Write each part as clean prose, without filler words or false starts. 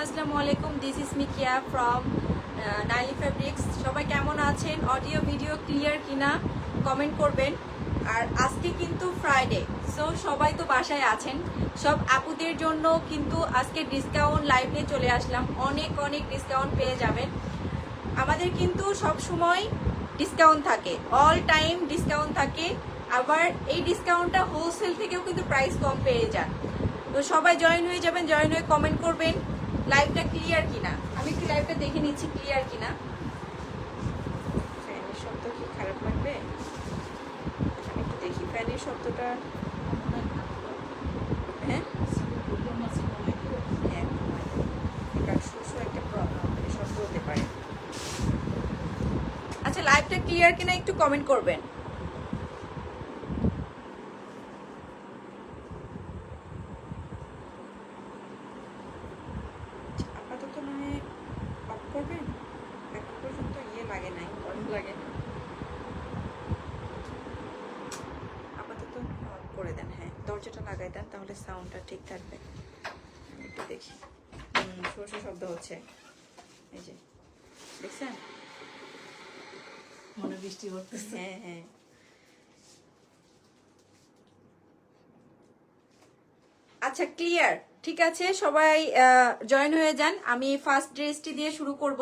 আসসালামু আলাইকুম। This is me কিয়া ফ্রম নাইলি ফেব্রিক্স। সবাই কেমন আছেন? অডিও ভিডিও ক্লিয়ার কিনা কমেন্ট করবেন। আর আজকে কিন্তু ফ্রাইডে, সো সবাই তো বাসায় আছেন। সব আপুদের জন্য কিন্তু আজকে ডিসকাউন্ট লাইভ নিয়ে চলে আসলাম। অনেক অনেক ডিসকাউন্ট পেয়ে যাবেন। আমাদের কিন্তু সব সময় ডিসকাউন্ট থাকে, অল টাইম ডিসকাউন্ট থাকে। আবার এই ডিসকাউন্টটা হোলসেল থেকেও কিন্তু প্রাইস কম পেয়ে যান। তো সবাই জয়েন হয়ে যাবেন, জয়েন হয়ে কমেন্ট করবেন লাইভটা ক্লিয়ার কিনা। আমি একটু লাইভটা দেখে নিচ্ছি ক্লিয়ার কিনা। ফ্যানের শব্দ কি খারাপ লাগবে? আমি একটু দেখি ফ্যানের শব্দটা। হ্যাঁ হ্যাঁ, এটা শুধু একটা শব্দ হতে পারে। আচ্ছা, লাইভটা ক্লিয়ার কিনা একটু কমেন্ট করবেন। আপাতত নয় অফ করবেন, এখন পর্যন্ত লাগে নাই, গরম লাগে না। আপাতত অফ করে দেন। হ্যাঁ, দরজাটা লাগাই দেন, তাহলে সাউন্ডটা ঠিক থাকবে। একটু দেখি। সরষে শব্দ হচ্ছে, এই যে দেখছেন, মনে বৃষ্টি পড়তেছে। হ্যাঁ হ্যাঁ। আচ্ছা, ক্লিয়ার, ঠিক আছে। সবাই জয়েন হয়ে যান। আমি ফার্স্ট ড্রেসটি দিয়ে শুরু করব।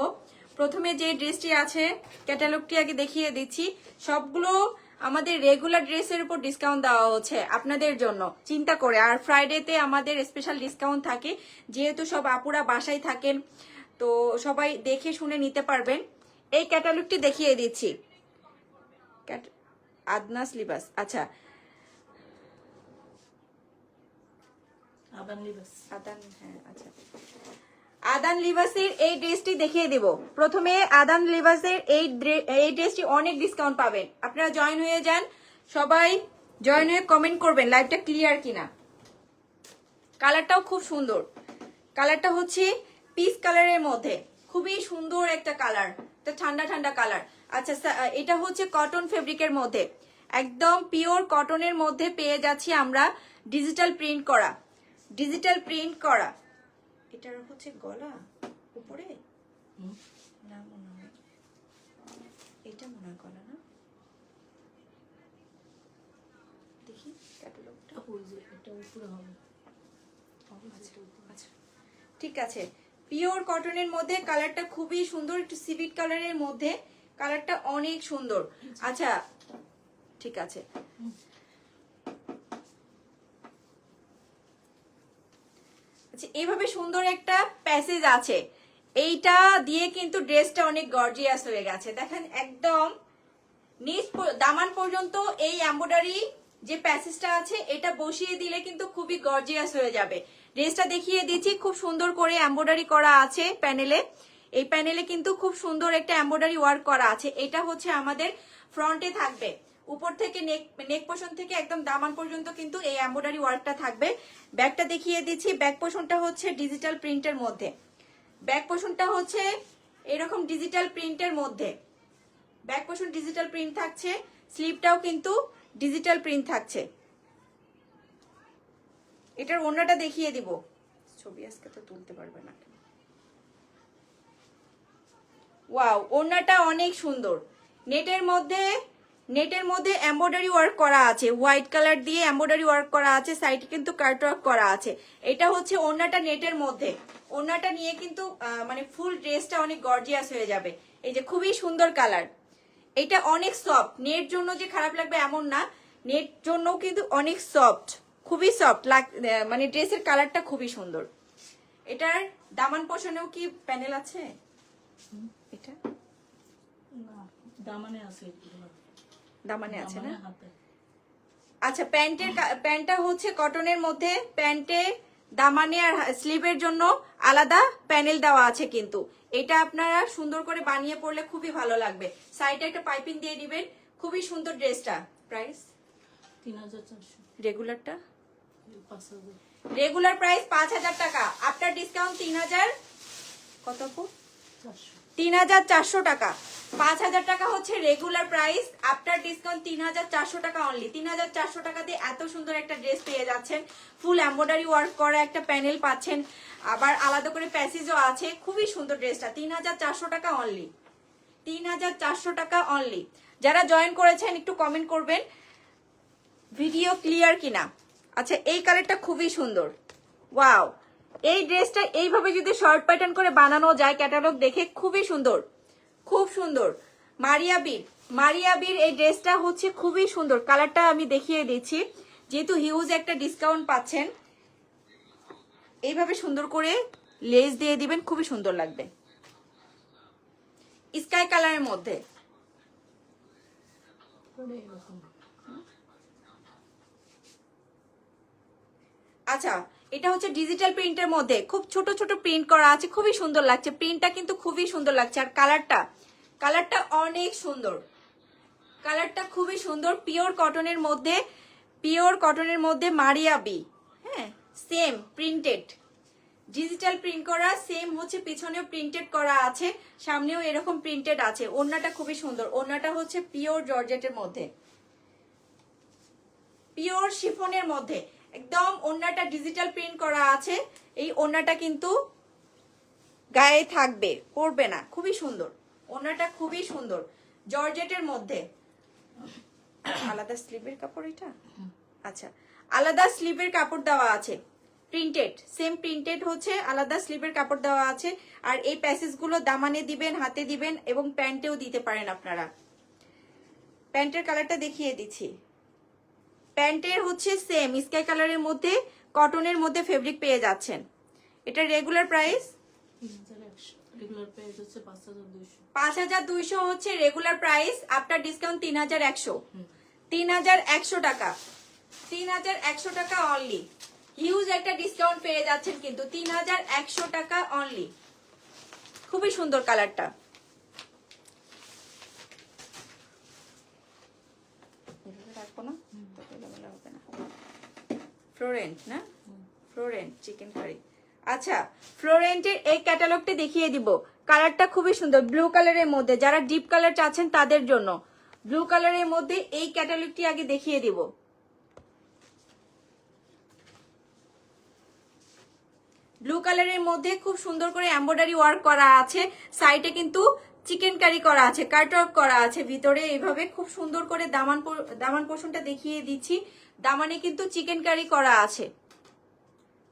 প্রথমে যে ড্রেসটি আছে ক্যাটালগটি আগে দেখিয়ে দিচ্ছি। সবগুলো আমাদের রেগুলার ড্রেসের উপর ডিসকাউন্ট দেওয়া হচ্ছে আপনাদের জন্য চিন্তা করে। আর ফ্রাইডেতে আমাদের স্পেশাল ডিসকাউন্ট থাকে, যেহেতু সব আপুরা বাসায় থাকেন, তো সবাই দেখে শুনে নিতে পারবেন। এই ক্যাটালগটি দেখিয়ে দিচ্ছি। আদনাস লিবাস, আচ্ছা আদান লিবাস। আদান, হ্যাঁ আচ্ছা। আদান লিবাসের এই ড্রেসটি দেখিয়ে দেব। প্রথমে আদান লিবাসের এই ড্রেসটি অনেক ডিসকাউন্ট পাবেন। আপনারা জয়েন হয়ে যান, সবাই জয়েন হয়ে কমেন্ট করবেন লাইভটা ক্লিয়ার কিনা। কালারটাও খুব সুন্দর। কালারটা হচ্ছে পিচ কালারের মধ্যে, খুবই সুন্দর একটা কালার, একটা ঠান্ডা ঠান্ডা কালার। আচ্ছা, এটা হচ্ছে কটন ফেব্রিকের মধ্যে, একদম পিওর কটনের মধ্যে পেয়ে যাচ্ছি আমরা। ডিজিটাল প্রিন্ট করা, ডিজিটাল প্রিন্ট করা। এটার হচ্ছে গলা উপরে না, মনে হয় এটা মনে হয় গলা না। দেখি ক্যাটালগটা। এটা উপরে হবে। আচ্ছা, ঠিক আছে। পিওর কটনের মধ্যে কালারটা খুবই সুন্দর, একটু সিভিট কালারের মধ্যে, কালারটা অনেক সুন্দর। আচ্ছা, ঠিক আছে। আচ্ছা, এইভাবে সুন্দর একটা প্যাসেজ আছে, এইটা দিয়ে কিন্তু ড্রেসটা অনেক গর্জিয়াস হয়ে গেছে। দেখেন একদম নিচ দামান পর্যন্ত এই এমব্রয়ডারি যে প্যাসেজটা আছে, এটা বসিয়ে দিলে কিন্তু খুবই গর্জিয়াস হয়ে যাবে। ড্রেসটা দেখিয়ে দিচ্ছি, খুব সুন্দর করে এমব্রয়ডারি করা আছে প্যানেলে। এই প্যানেলে কিন্তু খুব সুন্দর একটা এমব্রয়ডারি ওয়ার্ক করা আছে। এটা হচ্ছে আমাদের ফ্রন্টে থাকবে, উপর থেকে নেক পোর্শন থেকে একদম দামান পর্যন্ত কিন্তু এই এমব্রয়ডারি ওয়ার্কটা থাকবে। ব্যাকটা দেখিয়ে দিচ্ছি। ব্যাক পোর্শনটা হচ্ছে ডিজিটাল প্রিন্টের মধ্যে, ব্যাক পোর্শনটা হচ্ছে এরকম ডিজিটাল প্রিন্টের মধ্যে। ব্যাক পোর্শন ডিজিটাল প্রিন্ট থাকছে, স্লিভটাও কিন্তু ডিজিটাল প্রিন্ট থাকছে। এটার ওড়নাটা দেখিয়ে দিব, ছবি আজকে তো তুলতে পারবে না। ওয়াও, ওড়নাটা অনেক সুন্দর। নেটের মধ্যে এমব্রয়ডারি ওয়ার্ক করা আছে, হোয়াইট কালার দিয়ে এমব্রয়ডারি ওয়ার্ক করা আছে, সাইডে কিন্তু কাট ওয়ার্ক করা আছে। এটা হচ্ছে ওড়নাটা নেটের মধ্যে। ওড়নাটা নিয়ে কিন্তু মানে ফুল ড্রেসটা অনেক গর্জিয়াস হয়ে যাবে। এই যে খুবই সুন্দর কালার। এটা অনেক সফট, নেট জন্য যে খারাপ লাগবে এমন না, নেট জন্য কিন্তু অনেক সফট, খুবই সফট মানে ড্রেসের কালারটা খুবই সুন্দর। এটার দামান পোষণেও কি প্যানেল আছে? এটা না, দামানে আছে। দামানে আছে না? হাতে। আচ্ছা, প্যান্টটা হচ্ছে কটনের মধ্যে, প্যান্টে দামানে আর স্লিভের জন্য আলাদা প্যানেল দেওয়া আছে। কিন্তু এটা আপনারা সুন্দর করে বানিয়ে পরলে খুবই ভালো লাগবে। সাইডে একটা পাইপিং দিয়ে দিবেন, খুবই সুন্দর ড্রেসটা। প্রাইস 3400। রেগুলারটা 5000। রেগুলার প্রাইস 5000 টাকা, আফটার ডিসকাউন্ট 3000 কত? 400। 3400 টাকা। 5,000 টাকা হচ্ছে রেগুলার প্রাইস, আফটার ডিসকাউন্ট 3,400 টাকা অনলি। 3,400 টাকা দিয়ে এত সুন্দর একটা ড্রেস পেয়ে যাচ্ছেন। ফুল এমব্রয়ডারি ওয়ার্ক করা একটা প্যানেল পাচ্ছেন, আবার আলাদা করে প্যাসেজও আছে। খুবই সুন্দর ড্রেসটা, 3,400 টাকা অনলি। 3,400 টাকা অনলি। যারা জয়েন করেছেন একটু কমেন্ট করবেন ভিডিও ক্লিয়ার কিনা। আচ্ছা, এই কালারটা খুবই সুন্দর, ওয়াও। এই ড্রেসটা এইভাবে যদি শর্ট প্যাটার্ন করে বানানো যায় ক্যাটালগ দেখে, খুবই সুন্দর, খুব সুন্দর। মারিয়াবির এই ড্রেসটা হচ্ছে খুবই সুন্দর। কালারটা আমি দেখিয়ে দিচ্ছি, যেহেতু হিউজ একটা ডিসকাউন্ট পাচ্ছেন। এইভাবে সুন্দর করে লেস দিয়ে দিবেন, খুবই সুন্দর লাগবে। স্কাই কালারের মধ্যে, পরে এরকম আচ্ছা এটা হচ্ছে ডিজিটাল প্রিন্টের মধ্যে খুব ছোট ছোট প্রিন্ট করা আছে, খুবই সুন্দর লাগছে। প্রিন্টটা কিন্তু খুবই সুন্দর লাগছে। আর কালারটা অনেক সুন্দর, কালারটা খুবই সুন্দর। পিওর কটনের মধ্যে মারিয়াবি, হ্যাঁ, সেম প্রিন্টেড, ডিজিটাল প্রিন্ট করা, সেম হচ্ছে পিছনেও প্রিন্টেড করা আছে, সামনেও এরকম প্রিন্টেড আছে। ওড়নাটা খুবই সুন্দর। ওড়নাটা হচ্ছে পিওর জর্জেটের মধ্যে, পিওর শিফনের মধ্যে একদম। ওড়নাটা ডিজিটাল প্রিন্ট করা আছে। এই ওড়নাটা কিন্তু গায়ে থাকবে, পরবে না, খুবই সুন্দর। ওড়নাটা খুবই সুন্দর, জর্জেটের মধ্যে। আলাদা স্লিভের কাপড় এটা, আচ্ছা আলাদা স্লিভের কাপড় দেওয়া আছে, প্রিন্টেড, সেম প্রিন্টেড হচ্ছে, আলাদা স্লিভের কাপড় দেওয়া আছে। আর এই প্যাসেজগুলো দামানে দিবেন, হাতে দিবেন এবং প্যান্টেও দিতে পারেন আপনারা। প্যান্টের কালারটা দেখিয়ে দিচ্ছি। প্যান্টের হচ্ছে সেম স্কাই কালারের মধ্যে কটনের মধ্যে ফেব্রিক পেয়ে যাচ্ছেন। এটা রেগুলার প্রাইস 3,100, রেগুলার প্রাইস হচ্ছে 5,200। 5,200 হচ্ছে রেগুলার প্রাইস, আফটার ডিসকাউন্ট 3,100। 3,100 টাকা, 3,100 টাকা অনলি। হিউজ একটা ডিসকাউন্ট পেয়ে যাচ্ছেন কিন্তু, 3,100 টাকা অনলি। খুবই সুন্দর কালারটা। রাখবো না, হবে না। ফ্লোরেন্ট না, ফ্লোরেন্ট চিকেন কারি। আচ্ছা, ফ্লোরেন্টের এই ক্যাটালগটি দেখিয়ে দিব। কালারটা খুবই সুন্দর, ব্লু কালারের মধ্যে। যারা ডিপ কালার চাচ্ছেন তাদের জন্য ব্লু কালারের মধ্যে এই ক্যাটালগটি আগে দেখিয়ে দিব। ব্লু কালারের মধ্যে খুব সুন্দর করে এমব্রয়ডারি ওয়ার্ক করা আছে, সাইডে কিন্তু চিকেন কারি করা আছে, কাট ওয়ার্ক করা আছে ভিতরে। এইভাবে খুব সুন্দর করে দামান পোর্শনটা দেখিয়ে দিচ্ছি। দামানে কিন্তু চিকেন কারি করা আছে,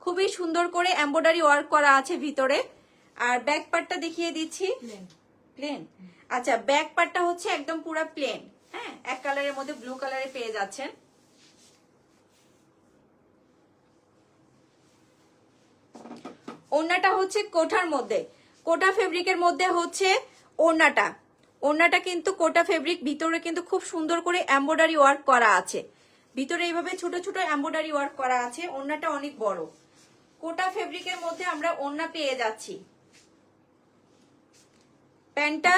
খুবই সুন্দর করে এমব্রয়ডারি ওয়ার্ক করা আছে ভিতরে। আর ব্যাক পার্টটা দেখিয়ে দিচ্ছি, প্লেন। আচ্ছা, ব্যাক পার্টটা হচ্ছে একদম পুরো প্লেন, হ্যাঁ, এক কালারের মধ্যে ব্লু কালারে পেয়ে যাচ্ছেন। ওড়নাটা হচ্ছে কোটার মধ্যে, কোটা ফেব্রিকের মধ্যে হচ্ছে ওড়নাটা কিন্তু কোটা ফেব্রিক। ভিতরে কিন্তু খুব সুন্দর করে এমব্রয়ডারি ওয়ার্ক করা আছে, ভিতরে এইভাবে ছোট ছোট এমব্রয়ডারি ওয়ার্ক করা আছে। ওড়নাটা অনেক বড়, কোটা ফেব্রিকের মধ্যে আমরা ওড়না পেয়ে যাচ্ছি। প্যান্টটা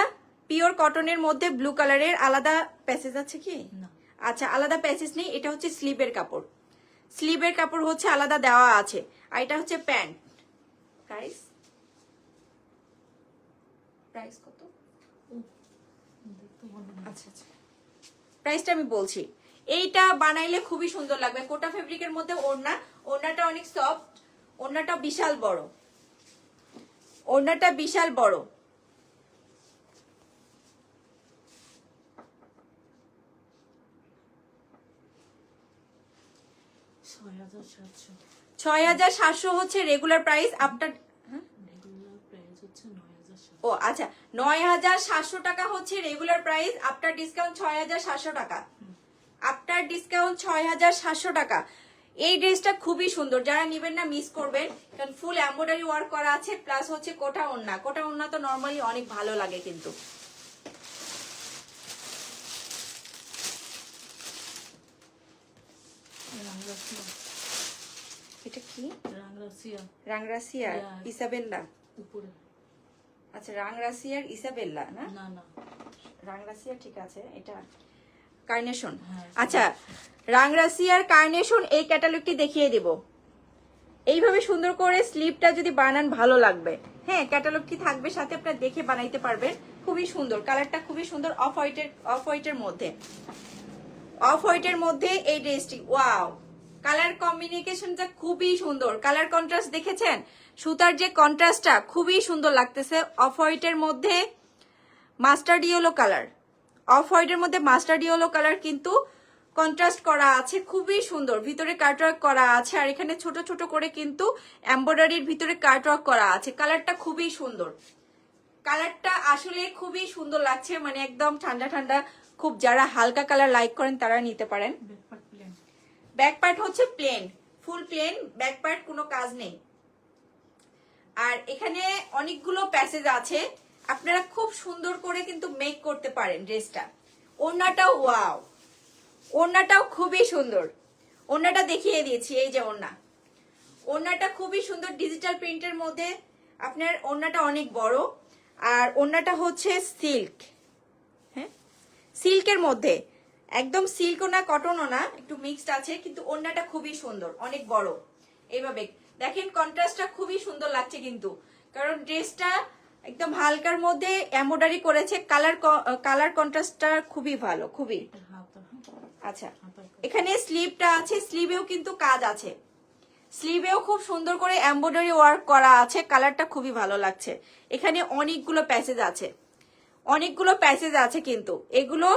পিওর কটনের মধ্যে ব্লু কালারের। আলাদা প্যাসেজ আছে কি? আচ্ছা, আলাদা প্যাসেজ নেই, এটা হচ্ছে স্লিভের কাপড়। স্লিভের কাপড় হচ্ছে আলাদা দেওয়া আছে। আর এটা হচ্ছে প্যান্ট। প্রাইস কত? আচ্ছা আচ্ছা, প্রাইসটা আমি বলছি। এইটা বানাইলে খুবই সুন্দর লাগবে, কোটা ফেব্রিকের মধ্যে ওড়নাটা অনেক সফট, ওড়নাটা বিশাল বড়, ওড়নাটা বিশাল বড়। $6,700, 6,700 হচ্ছে regular price. After regular price হচ্ছে 9,700। ও আচ্ছা, 9,700 টাকা হচ্ছে রেগুলার প্রাইস, আফটার ডিসকাউন্ট 6,700 টাকা। আফটার ডিসকাউন্ট 6,700 টাকা। এই ড্রেসটা খুবই সুন্দর, যারা নেবেন না মিস করবেন, কারণ ফুল এমব্রয়ডারি ওয়ার্ক করা আছে, প্লাস হচ্ছে কোটা ওড়না। কোটা ওড়না তো নরমালি অনেক ভালো লাগে কিন্তু। এটা কি? রাংরাসিয়ার ইসাবেল্লা উপরে। আচ্ছা, রাংরাসিয়ার ইসাবেল্লা না, না না, রাংরাসিয়ার ঠিক আছে, এটা কার্নেশন। হ্যাঁ। আচ্ছা, রাংরাসিয়ার কার্নেশন এই ক্যাটালগটি দেখিয়ে দেব। এইভাবে সুন্দর করে স্লিপটা যদি বানান ভালো লাগবে। হ্যাঁ, ক্যাটালগটি থাকবে সাথে, আপনারা দেখে বানাইতে পারবেন। খুবই সুন্দর, কালারটা খুবই সুন্দর, অফ হোয়াইটের মধ্যে, অফ হোয়াইটের মধ্যে এই ড্রেসটি। ওয়াও, কালার কম্বিনেশনটা খুবই সুন্দর। কালার কন্ট্রাস্ট দেখেছেন, সুতার যে কন্ট্রাস্টটা খুবই সুন্দর লাগতেছে। অফ হোয়াইটের মধ্যে মাস্টার্ড ইয়েলো কালার, অফ হোয়াইটের মধ্যে মাস্টার্ড ইয়েলো কালার কিন্তু কন্ট্রাস্ট করা আছে, খুবই সুন্দর। ভিতরে কাটওয়ার্ক করা আছে, আর এখানে ছোট ছোট করে কিন্তু এমব্রয়ডারির ভিতরে কাটওয়ার্ক করা আছে। কালারটা খুবই সুন্দর, কালারটা আসলে খুবই সুন্দর লাগছে, মানে একদম ঠান্ডা ঠান্ডা। খুব যারা হালকা কালার লাইক করেন তারা নিতে পারেন। ব্যাক পার্ট হচ্ছে প্লেন, ফুল প্লেন ব্যাক পার্ট, কোনো কাজ নেই। আর এখানে অনেকগুলো প্যাসেজ আছে, আপনারা খুব সুন্দর করে কিন্তু মেক করতে পারেন ড্রেসটা। ওড়নাটাও ওয়াও, ওড়নাটাও খুবই সুন্দর। ওড়নাটা দেখিয়ে দিয়েছি, এই যে ওড়না, ওড়নাটা খুবই সুন্দর ডিজিটাল প্রিন্টের মধ্যে। আপনার ওড়নাটা অনেক বড়, আর ওড়নাটা হচ্ছে সিল্ক, হ্যাঁ সিল্কের মধ্যে, একদম সিল্কও না কটনও না, একটু মিক্সড আছে, কিন্তু ওড়নাটা খুবই সুন্দর, অনেক বড়। এইভাবে দেখেন কন্ট্রাস্টটা খুবই সুন্দর লাগছে কিন্তু, কারণ ড্রেসটা একদম হালকার মধ্যে এমব্রয়ডারি করেছে। কালার কন্ট্রাস্টটা খুবই ভালো, খুবই। আচ্ছা, এখানে স্লিভটা আছে, স্লিভেও কিন্তু কাজ আছে, স্লিভেও খুব সুন্দর করে এমব্রয়ডারি ওয়ার্ক করা আছে। কালারটা খুবই ভালো লাগছে। এখানে অনেকগুলো প্যাসেজ আছে, অনেকগুলো প্যাসেজ আছে, কিন্তু এগুলো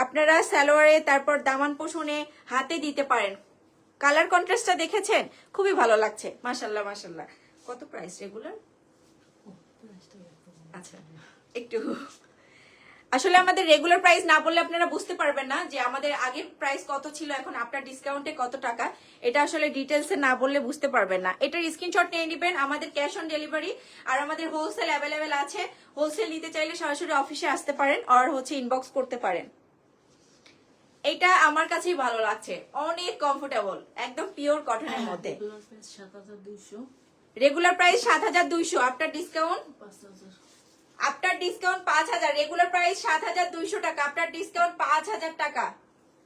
আপনারা সালোয়ারে, তারপর দামান পোষণে, হাতে দিতে পারেন। কালার কন্ট্রাস্টটা দেখেছেন, খুবই ভালো লাগছে। মাশাল্লাহ মাশাল্লাহ। কত প্রাইস রেগুলার? আচ্ছা, একটু আসলে আমাদের রেগুলার প্রাইস না বললে আপনারা বুঝতে পারবেন না যে আমাদের আগের প্রাইস কত ছিল, এখন আপনার ডিসকাউন্টে কত টাকা। এটা আসলে ডিটেলসে না বললে বুঝতে পারবেন না। এটার স্ক্রিনশট নিয়ে নেবেন, আমাদের ক্যাশ অন ডেলিভারি, আর আমাদের হোলসেল অ্যাভেলেবেল আছে। হোলসেল নিতে চাইলে সরাসরি অফিসে আসতে পারেন, আর হচ্ছে ইনবক্স করতে পারেন। এটা আমার কাছেই ভালো লাগছে, অনেক কমফোর্টেবল, একদম পিওর কটনের মধ্যে। রেগুলার প্রাইস ৭২০০, আপনার ডিসকাউন্ট ৫০০০। রেগুলার প্রাইস ৭২০০ টাকা, আপনার ডিসকাউন্ট ৫০০০ টাকা।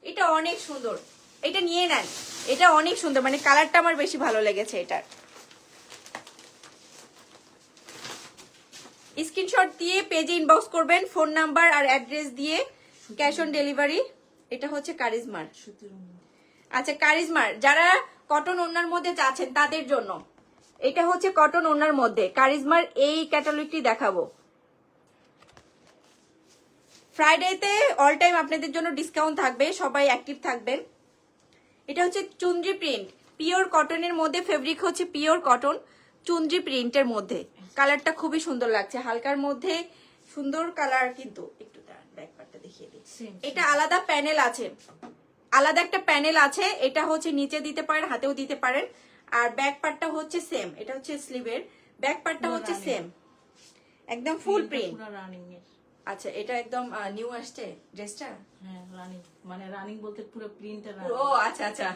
এটা অনেক সুন্দর, এটা নিয়ে নেন, এটা অনেক সুন্দর, মানে কালারটা আমার বেশি ভালো লেগেছে এটার। স্ক্রিনশট দিয়ে পেজে ইনবক্স করবেন, ফোন নাম্বার আর অ্যাড্রেস দিয়ে, ক্যাশ অন ডেলিভারি। এটা হচ্ছে কারিজমার। আচ্ছা, কারিজমার যারা কটন ওড়নার মধ্যে চাচ্ছেন তাদের জন্য, এটা হচ্ছে কটন ওড়নার মধ্যে কারিজমার এই ক্যাটালগটি দেখাবো। ফ্রাইডেতে অল টাইম আপনাদের জন্য ডিসকাউন্ট থাকবে, সবাই অ্যাক্টিভ থাকবেন। এটা হচ্ছে চুনরি প্রিন্ট, পিওর কটনের মধ্যে, ফেব্রিক হচ্ছে পিওর কটন, চুনরি প্রিন্টের মধ্যে। কালারটা খুবই সুন্দর লাগছে, হালকার মধ্যে সুন্দর কালার। কিন্তু একটু ব্যাক পার্টটা দেখিয়ে দিই, এটা আলাদা প্যানেল আছে, আলাদা একটা প্যানেল আছে। এটা হচ্ছে নিচে দিতে পারেন, হাতেও দিতে পারেন। আর ব্যাক পার্টটা হচ্ছে সেম, এটা হচ্ছে স্লিভের, ব্যাক পার্টটা হচ্ছে সেম, একদম ফুল প্রিন্ট। আচ্ছা, এটা একদম নিউ আসছে ড্রেসটা? হ্যাঁ, রানিং, মানে রানিং বলতে পুরো প্রিন্টটা। ও আচ্ছা আচ্ছা,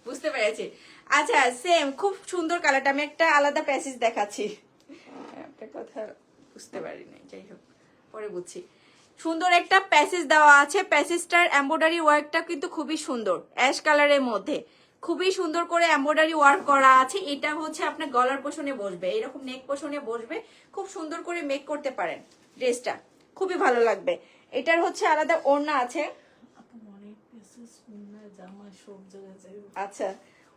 বুঝতে পেরেছি। আচ্ছা, সেম, খুব সুন্দর কালারটা। আমি একটা আলাদা প্যাসেজ দেখাচ্ছি, একটা কথা বুঝতে পারিনি, যাই হোক পরে বুঝছি। সুন্দর একটা প্যাসেজ দেওয়া আছে, প্যাসেজটার এমব্রয়ডারি ওয়ার্কটা কিন্তু খুবই সুন্দর, অ্যাশ কালারের মধ্যে খুবই সুন্দর করে এমব্রয়ডারি ওয়ার্ক করা আছে। এটা হচ্ছে আপনার গলার পোষণে বসবে, এরকম নেক পোষণে বসবে, খুব সুন্দর করে মেক করতে পারেন ড্রেসটা, খুবই ভালো লাগবে। এটার হচ্ছে আলাদা ওড়না আছে। আচ্ছা,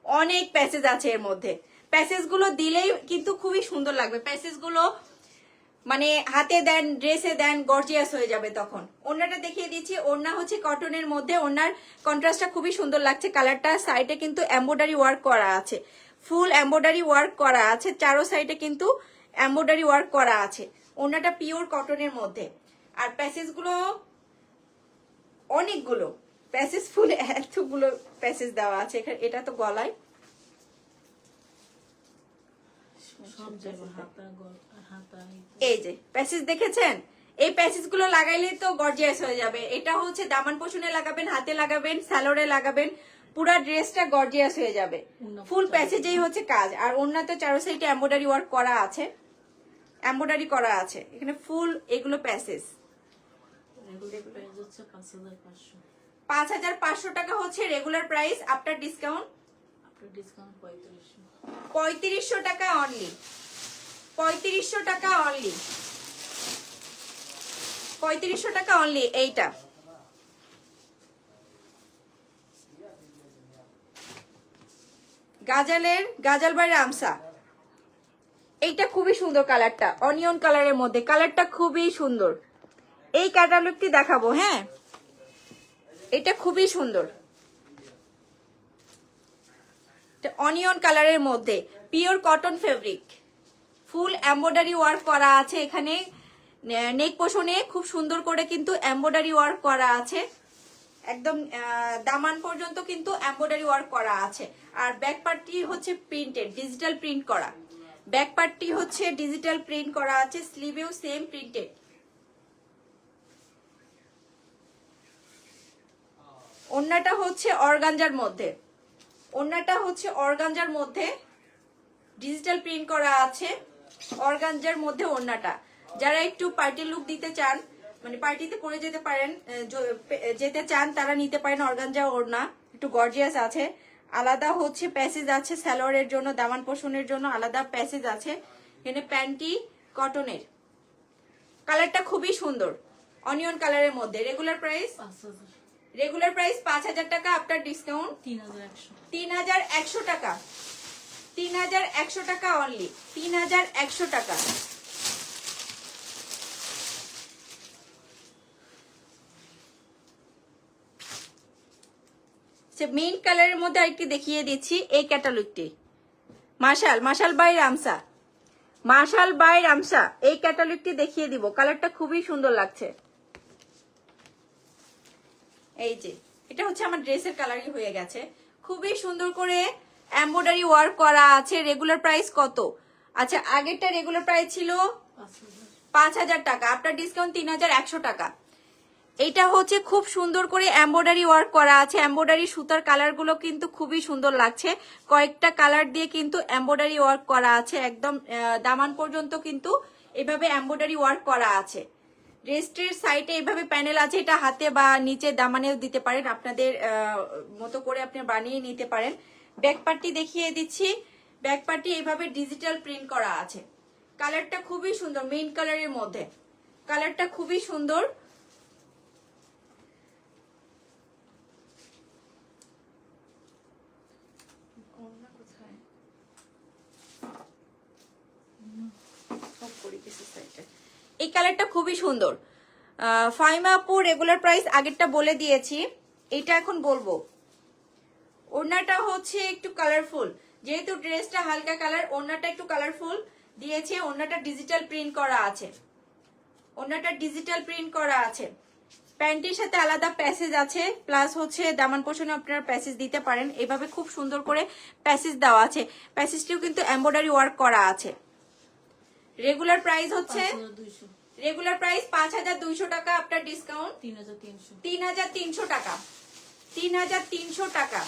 অনেক প্যাসেজ আছে এর মধ্যে, প্যাসেজ গুলো দিলেই কিন্তু খুবই সুন্দর লাগবে। প্যাসেজ গুলো মানে হাতে দেন, ড্রেসে দেন, গর্জিয়াস হয়ে যাবে তখন। ওড়নাটা দেখিয়ে দিচ্ছি, ওড়না হচ্ছে কটনের মধ্যে, ওড়নার কন্ট্রাস্টটা খুবই সুন্দর লাগছে। কালারটা সাইডে কিন্তু এমব্রয়ডারি ওয়ার্ক করা আছে, ফুল এমব্রয়ডারি ওয়ার্ক করা আছে, চারো সাইডে কিন্তু এমব্রয়ডারি ওয়ার্ক করা আছে। ওড়নাটা পিওর কটনের মধ্যে, আর প্যাসেজ গুলো অনেকগুলো প্যাসেজ, ফুল এতগুলো প্যাসেজ দেওয়া আছে। এটা তো গলায়, এই যে প্যাসেজ দেখেছেন, এই প্যাসেজ গুলো লাগাইলে তো গর্জিয়াস হয়ে যাবে। এটা হচ্ছে দামান পোষণে লাগাবেন, হাতে লাগাবেন, সালোয়ারে লাগাবেন, পুরা ড্রেসটা গর্জিয়াস হয়ে যাবে। ফুল প্যাসেজেই হচ্ছে কাজ, আর ওড়নাতে চারো সাইডে এমব্রয়ডারি ওয়ার্ক করা আছে, এমব্রয়ডারি করা আছে এখানে ফুল। এগুলো প্যাসেজ ৫৫০০ টাকা হচ্ছে regular price, after discount discount 3500। 3500 টাকা অনলি, 3500 টাকা অনলি, 3500 টাকা অনলি। এইটা গাজাল বাই রামসা, এইটা খুবই সুন্দর কালারটা, অনিয়ন কালারের মধ্যে, কালারটা খুবই সুন্দর। এই ক্যাটালগটি দেখাবো, হ্যাঁ এটা খুবই সুন্দর, অনিয়ন কালারের মধ্যে পিওর কটন ফেব্রিক, ফুল এমব্রয়ডারি ওয়ার্ক করা আছে এখানে, নেক পোষণে খুব সুন্দর করে কিন্তু এমব্রয়ডারি ওয়ার্ক করা আছে, একদম দামান পর্যন্ত কিন্তু এমব্রয়ডারি ওয়ার্ক করা আছে। আর ব্যাক পার্টটি হচ্ছে প্রিন্টেড, ডিজিটাল প্রিন্ট করা, ব্যাক পার্টটি হচ্ছে ডিজিটাল প্রিন্ট করা আছে, স্লিভেও সেম প্রিন্টেড। ওন্নাটা হচ্ছে অর্গানজার মধ্যে, ওন্নাটা হচ্ছে অর্গানজার মধ্যে ডিজিটাল প্রিন্ট করা আছে, অর্গানজার মধ্যে ওন্নাটা। যারা একটু পার্টি লুক দিতে চান, মানে পার্টিতে পরে যেতে পারেন, যেতে চান তারা নিতে পারেন অর্গানজা ওড়না, একটু গর্জিয়াস আছে। আলাদা হচ্ছে প্যাসেজ আছে সালোয়ারের জন্য, দামান পোষণের জন্য আলাদা প্যাসেজ আছে। এখানে প্যান্টি কটনের, কালারটা খুবই সুন্দর, অনিয়ন কালারের মধ্যে। রেগুলার প্রাইস 5000 টাকা, আফটার ডিসকাউন্ট 3100 টাকা, 3100 টাকা অনলি, 3100 টাকা। মিন্ট কালারের মধ্যে আরেকটি দেখিয়ে দিচ্ছি, এই ক্যাটালগটি মাশাল বাই রামসা, মাশাল বাই রামসা, এই ক্যাটালগটি দেখিয়ে দিব, কালারটা খুবই সুন্দর লাগছে। এই যে এটা হচ্ছে আমার ড্রেসের কালারই হয়ে গেছে, খুবই সুন্দর করে এমব্রয়ডারি ওয়ার্ক করা আছে। রেগুলার প্রাইস কত? আচ্ছা আগেরটা রেগুলার প্রাইস ছিল 5000 টাকা, আপনার ডিসকাউন্ট 3100 টাকা। এইটা হচ্ছে খুব সুন্দর করে এমব্রয়ডারি ওয়ার্ক করা আছে, এমব্রয়ডারি সুতার কালারগুলো কিন্তু খুবই সুন্দর লাগছে, কয়েকটা কালার দিয়ে কিন্তু এমব্রয়ডারি ওয়ার্ক করা আছে, একদম দামান পর্যন্ত কিন্তু এভাবে এমব্রয়ডারি ওয়ার্ক করা আছে। ড্রেসটির সাইডে এইভাবে প্যানেল আছে, এটা হাতে বা নিচে দামানেও দিতে পারেন, আপনাদের মতো করে আপনি বানিয়ে নিতে পারেন। ব্যাক পার্টটি দেখিয়ে দিচ্ছি, ব্যাক পার্টটি এইভাবে ডিজিটাল প্রিন্ট করা আছে, কালারটা খুবই সুন্দর, মেইন কালারের মধ্যে, কালারটা খুবই সুন্দর। এই কালারটা খুবই সুন্দর। ফাইমা আপু রেগুলার প্রাইস আগেরটা বলে দিয়েছি, এটা এখন বলবো। ওড়নাটা হচ্ছে একটু কালারফুল, যেহেতু ড্রেসটা হালকা কালার, ওড়নাটা একটু কালারফুল দিয়েছে, ওড়নাটা ডিজিটাল প্রিন্ট করা আছে, ওড়নাটা ডিজিটাল প্রিন্ট করা আছে। প্যান্টের সাথে আলাদা প্যাসেজ আছে, প্লাস হচ্ছে দামান পোষণে আপনারা প্যাসেজ দিতে পারেন, এভাবে খুব সুন্দর করে প্যাসেজ দেওয়া আছে, প্যাসেজটিও কিন্তু এমব্রয়ডারি ওয়ার্ক করা আছে। রেগুলার প্রাইস হচ্ছে 5200 টাকা, আপনার ডিসকাউন্ট 3300 টাকা, 3300 টাকা।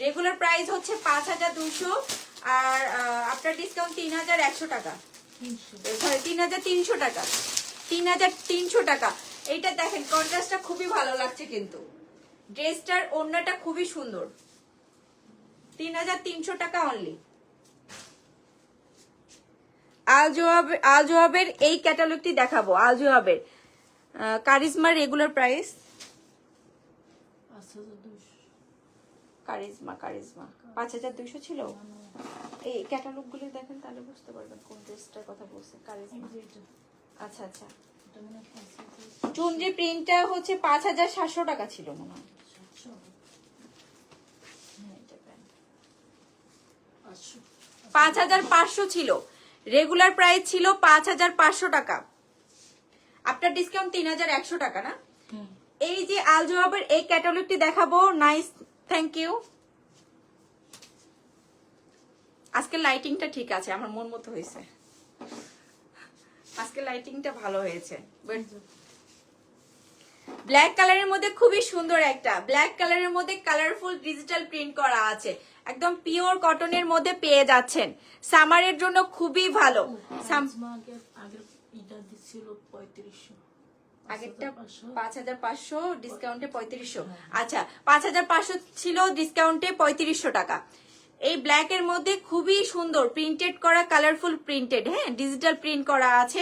রেগুলার প্রাইস হচ্ছে 5200 আর আপনার ডিসকাউন্ট 3100 টাকা, সরি 3300 টাকা, 3300 টাকা। এইটা দেখেন কন্ট্রাস্টটা খুবই ভালো লাগছে, কিন্তু ড্রেসটার ওড়নাটা খুবই সুন্দর, 3300 টাকা অনলি। আল জোয়াবের এই ক্যাটালগটি দেখাবো, আল জোয়াবের কারিজমার রেগুলার প্রাইস, কারিজমা 5200 ছিল। এই ক্যাটালগ গুলো দেখেন তাহলে বুঝতে পারবেন কোন ড্রেসটার কথা বলছে, কারিজমা। আচ্ছা আচ্ছা, চুনরি প্রিন্টটা হচ্ছে 5700 টাকা ছিল মনে হয়, 5500 ছিল, রেগুলার প্রাইস ছিল 5500 টাকা, আপনার ডিসকাউন্ট 3100 টাকা না। এই যে আল জওয়াবের এই ক্যাটালগটি দেখাবো, নাইস, থ্যাংক ইউ। আজকে লাইটিংটা ঠিক আছে, আমার মন মতো হয়েছে, আজকে লাইটিংটা ভালো হয়েছে। ব্ল্যাক কালারের মধ্যে খুবই সুন্দর একটা, ব্ল্যাক কালারের মধ্যে কালারফুল ডিজিটাল প্রিন্ট করা আছে, একদম পিওর কটনের মধ্যে পেয়ে যাচ্ছেন, সামারের জন্য খুবই ভালো। আগেরটা 5500, ডিসকাউন্টে 3500। আচ্ছা 5500 ছিল, ডিসকাউন্টে 3500 টাকা। এই ব্ল্যাক এর মধ্যে খুবই সুন্দর প্রিন্টেড করা, কালারফুল প্রিন্টেড, হ্যাঁ ডিজিটাল প্রিন্ট করা আছে।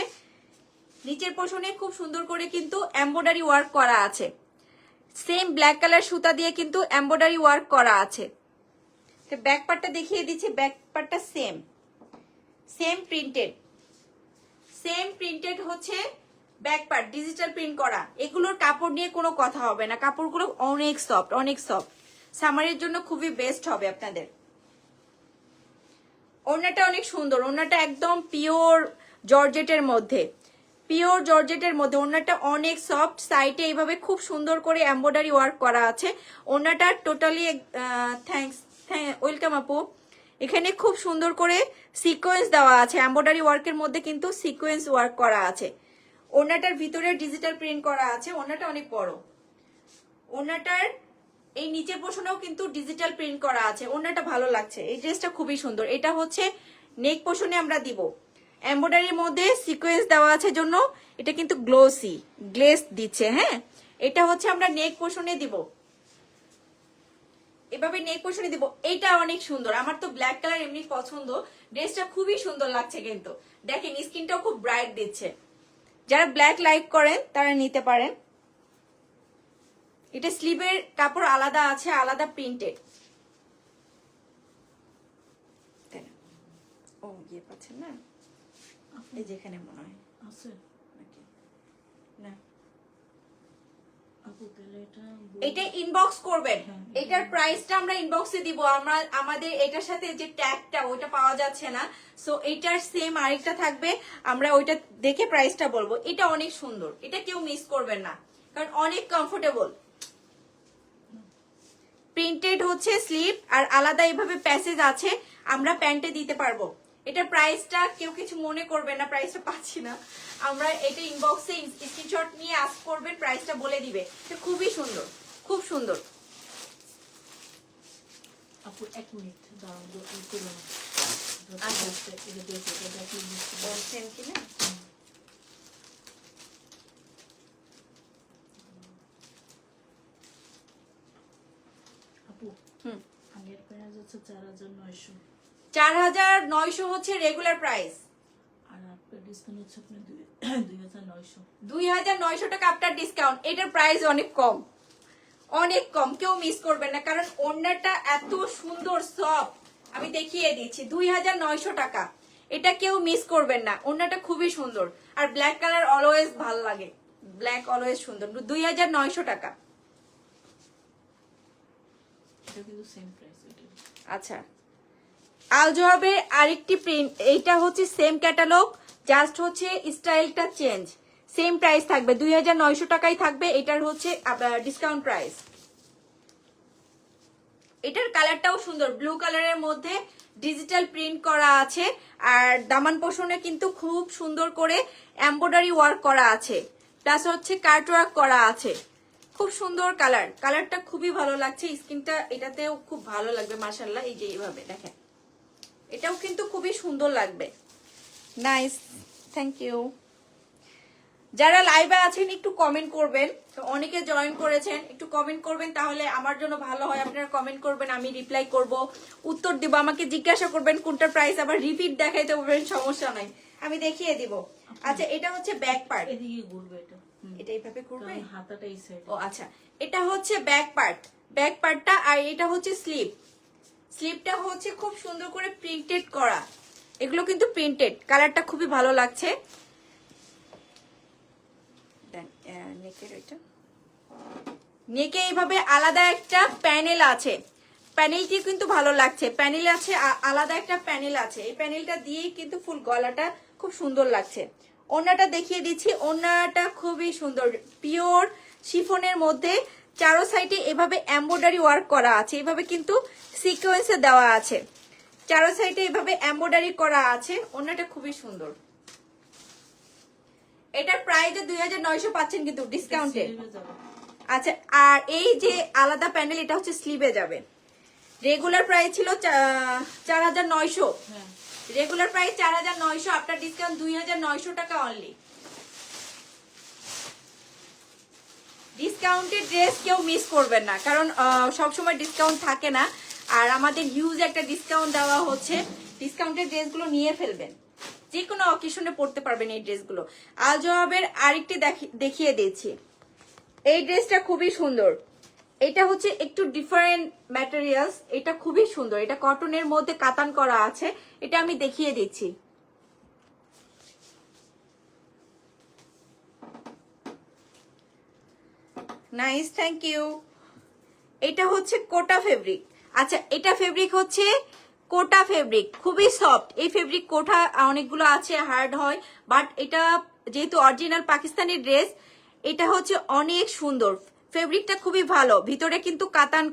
নিচের পোর্শনে খুব সুন্দর করে কিন্তু এমব্রয়ডারি ওয়ার্ক করা আছে। সেম ব্ল্যাক কালার সুতা দিয়ে কিন্তু এমব্রয়ডারি ওয়ার্ক করা আছে। ব্যাক পার্টটা দেখিয়ে দিচ্ছি, ব্যাক পার্টটা সেম প্রিন্টেড হচ্ছে ব্যাক পার্ট, ডিজিটাল প্রিন্ট করা। এগুলোর কাপড় নিয়ে কোনো কথা হবে না, কাপড়গুলো অনেক সফট। সামারের জন্য খুবই বেস্ট হবে আপনাদের। ওড়নাটা অনেক সুন্দর, ওড়নাটা একদম পিওর জর্জেটের মধ্যে, ওড়নাটা অনেক সফট। সাইডে এইভাবে খুব সুন্দর করে এমব্রয়ডারি ওয়ার্ক করা আছে। ওড়নাটা টোটালি ওয়েলকাম আপু। এখানে খুব সুন্দর করে সিকোয়েন্স দেওয়া আছে, এমব্রয়ডারি ওয়ার্কের মধ্যে কিন্তু সিকোয়েন্স ওয়ার্ক করা আছে। ওড়নাটার ভিতরে ডিজিটাল প্রিন্ট করা আছে। ওড়নাটা অনেক বড়, ওড়নাটার এই নিচের পোর্শনেও কিন্তু ডিজিটাল প্রিন্ট করা আছে। ওড়নাটা ভালো লাগছে, এই ড্রেসটা খুবই সুন্দর। এটা হচ্ছে নেক পোর্শনে আমরা দিব, এমব্রয়ডারির মধ্যে সিকোয়েন্স দেওয়া আছে জন্য এটা কিন্তু গ্লেস দিচ্ছে। হ্যাঁ, এটা হচ্ছে আমরা নেক পোর্শনে দিব, এভাবে নেক পোর্শনে দিব। এটা অনেক সুন্দর, আমার তো ব্ল্যাক কালার এমনি পছন্দ। ড্রেসটা খুবই সুন্দর লাগছে কিন্তু দেখেন স্কিনটাও খুব ব্রাইট দিচ্ছে। যারা ব্ল্যাক লাইক করেন তারা নিতে পারেন। এটা স্লিভের কাপড় আলাদা আছে, আলাদা প্রিন্টেড। ও গিয়ে পাচ্ছেন না, এই যেখানে মনে হয় আছে নাকি না, আপু তাহলে এটা এটা ইনবক্স করবেন। হ্যাঁ, এটার প্রাইসটা আমরা ইনবক্সে দিব। আমরা আমাদের এটার সাথে যে ট্যাগটা ওটা পাওয়া যাচ্ছে না, সো এটার সেম আরেকটা থাকবে, আমরা ওইটা দেখে প্রাইসটা বলবো। এটা অনেক সুন্দর, এটা কেউ মিস করবেন না কারণ অনেক কমফোর্টেবল। প্রিন্টেড হচ্ছে স্লিভ আর আলাদা এইভাবে প্যাসেজ আছে, আমরা প্যান্টে দিতে পারবো। এটা প্রাইসটা কেউ কিছু মনে করবেন না, প্রাইসটা পাচ্ছি না আমরা। এটা ইনবক্সে স্ক্রিনশট নিয়ে আস্ক করবেন, প্রাইসটা বলে দিবে। এটা খুবই সুন্দর, খুব সুন্দর। আপু 1 মিনিট দাঁড়াও, আচ্ছা। এটা দেখো, এটা দেখি বলছেন কিনা আপু আগের প্রাইস হচ্ছে 4900, 4900 হচ্ছে রেগুলার প্রাইস। আর আপনার ডিসকাউন্ট হচ্ছে আপনার 2900। 2900 টাকা আপনার ডিসকাউন্ট। এটার প্রাইস অনেক কম, অনেক কম, কেউ মিস করবেন না কারণ ওড়নাটা এত সুন্দর সফট। আমি দেখিয়ে দিচ্ছি, 2900 টাকা, এটা কেউ মিস করবেন না। ওড়নাটা খুবই সুন্দর আর ব্ল্যাক কালার অলওয়েজ ভাল লাগে, ব্ল্যাক অলওয়েজ সুন্দর। 2900 টাকা। এটা কিন্তু সেম প্রাইস এটা। আচ্ছা, আল জওয়াবের আরেকটি প্রিন্ট, এইটা হচ্ছে সেম ক্যাটালগ, জাস্ট হচ্ছে স্টাইলটা চেঞ্জ। সেম প্রাইস থাকবে, 2900 টাকাই থাকবে। এটার হচ্ছে ডিসকাউন্ট প্রাইস। এটার কালারটাও সুন্দর, ব্লু কালারের মধ্যে ডিজিটাল প্রিন্ট করা আছে আর দামান পোষণে কিন্তু খুব সুন্দর করে এমব্রয়ডারি ওয়ার্ক করা আছে, প্লাস হচ্ছে কাট ওয়ার্ক করা আছে। খুব সুন্দর কালার, কালারটা খুবই ভালো লাগছে। স্কিনটা এটাতেও খুব ভালো লাগবে মাশাআল্লাহ। এই যে এইভাবে দেখেন, এটাও কিন্তু খুবই সুন্দর লাগবে। Nice, thank you. যারা লাইভে আছেন একটু কমেন্ট করবেন, অনেকে জয়েন করেছেন, একটু কমেন্ট করবেন তাহলে আমার জন্য ভালো হয়। আপনারা কমেন্ট করবেন, আমি রিপ্লাই করব, উত্তর দিব। আমাকে জিজ্ঞাসা করবেন কোনটার প্রাইস, আবার রিপিট দেখাইতে বলবেন, সমস্যা নাই, আমি দেখিয়ে দিব। আচ্ছা, এটা হচ্ছে ব্যাক পার্ট, এদিকে ঘুরবে এটা। এটা এইভাবে করবে, কারণ হাতাটা এই সাইড। ও আচ্ছা, এটা হচ্ছে ব্যাক পার্টটা, আর এটা হচ্ছে স্লিভটা হচ্ছে খুব সুন্দর করে প্রিন্টেড করা। এগুলো কিন্তু প্রিন্টেড, কালারটা খুবই ভালো লাগছে। নেকে এইভাবে আলাদা একটা প্যানেল আছে, প্যানেলটি কিন্তু ভালো লাগছে। প্যানেল আছে, আলাদা একটা প্যানেল আছে, এই প্যানেলটা দিয়েই কিন্তু ফুল গলাটা খুব সুন্দর লাগছে। ওড়নাটা দেখিয়ে দিচ্ছি, ওড়নাটা খুবই সুন্দর, পিওর শিফনের মধ্যে চারো সাইডে এভাবে এমব্রয়ডারি ওয়ার্ক করা আছে, এভাবে কিন্তু সিকোয়েন্সে দেওয়া আছে, চারো সাইডে এভাবে এমব্রয়ডারি করা আছে। ওড়নাটা খুবই সুন্দর। এটার প্রাইস 2900 পাচ্ছেন কিন্তু ডিসকাউন্টে। আচ্ছা, আর এই যে আলাদা প্যানেল, এটা হচ্ছে স্লিভে যাবে। রেগুলার প্রাইস ছিল 4900, রেগুলার প্রাইস 4900, আপনার ডিসকাউন্ট 2900 টাকা অনলি। ডিসকাউন্টের ড্রেস কেউ মিস করবেন না কারণ সবসময় ডিসকাউন্ট থাকে না। আর আমাদের হিউজ একটা ডিসকাউন্ট দেওয়া হচ্ছে, ডিসকাউন্টের ড্রেসগুলো নিয়ে ফেলবেন, যে কোনো অকেশনে পড়তে পারবেন এই ড্রেসগুলো। আল জওয়াবের আরেকটি দেখিয়ে দিয়েছি, এই ড্রেসটা খুবই সুন্দর, এটা হচ্ছে একটু ডিফারেন্ট ম্যাটেরিয়ালস, এটা খুবই সুন্দর, এটা কটনের মধ্যে কাতান করা আছে, এটা আমি দেখিয়ে দিচ্ছি। Nice, thank you. এটা হচ্ছে কোটা ফেব্রিক। আচ্ছা, এটা ফেব্রিক হচ্ছে কোটা ফেব্রিক, খুবই সফট এই ফেব্রিক। কোটা অনেকগুলো আছে হার্ড হয়, বাট এটা যেহেতু অরিজিনাল পাকিস্তানি ড্রেস, এটা হচ্ছে অনেক সুন্দর, ফেব্রিকটা খুবই ভালো। ভিতরে কিন্তু কাতান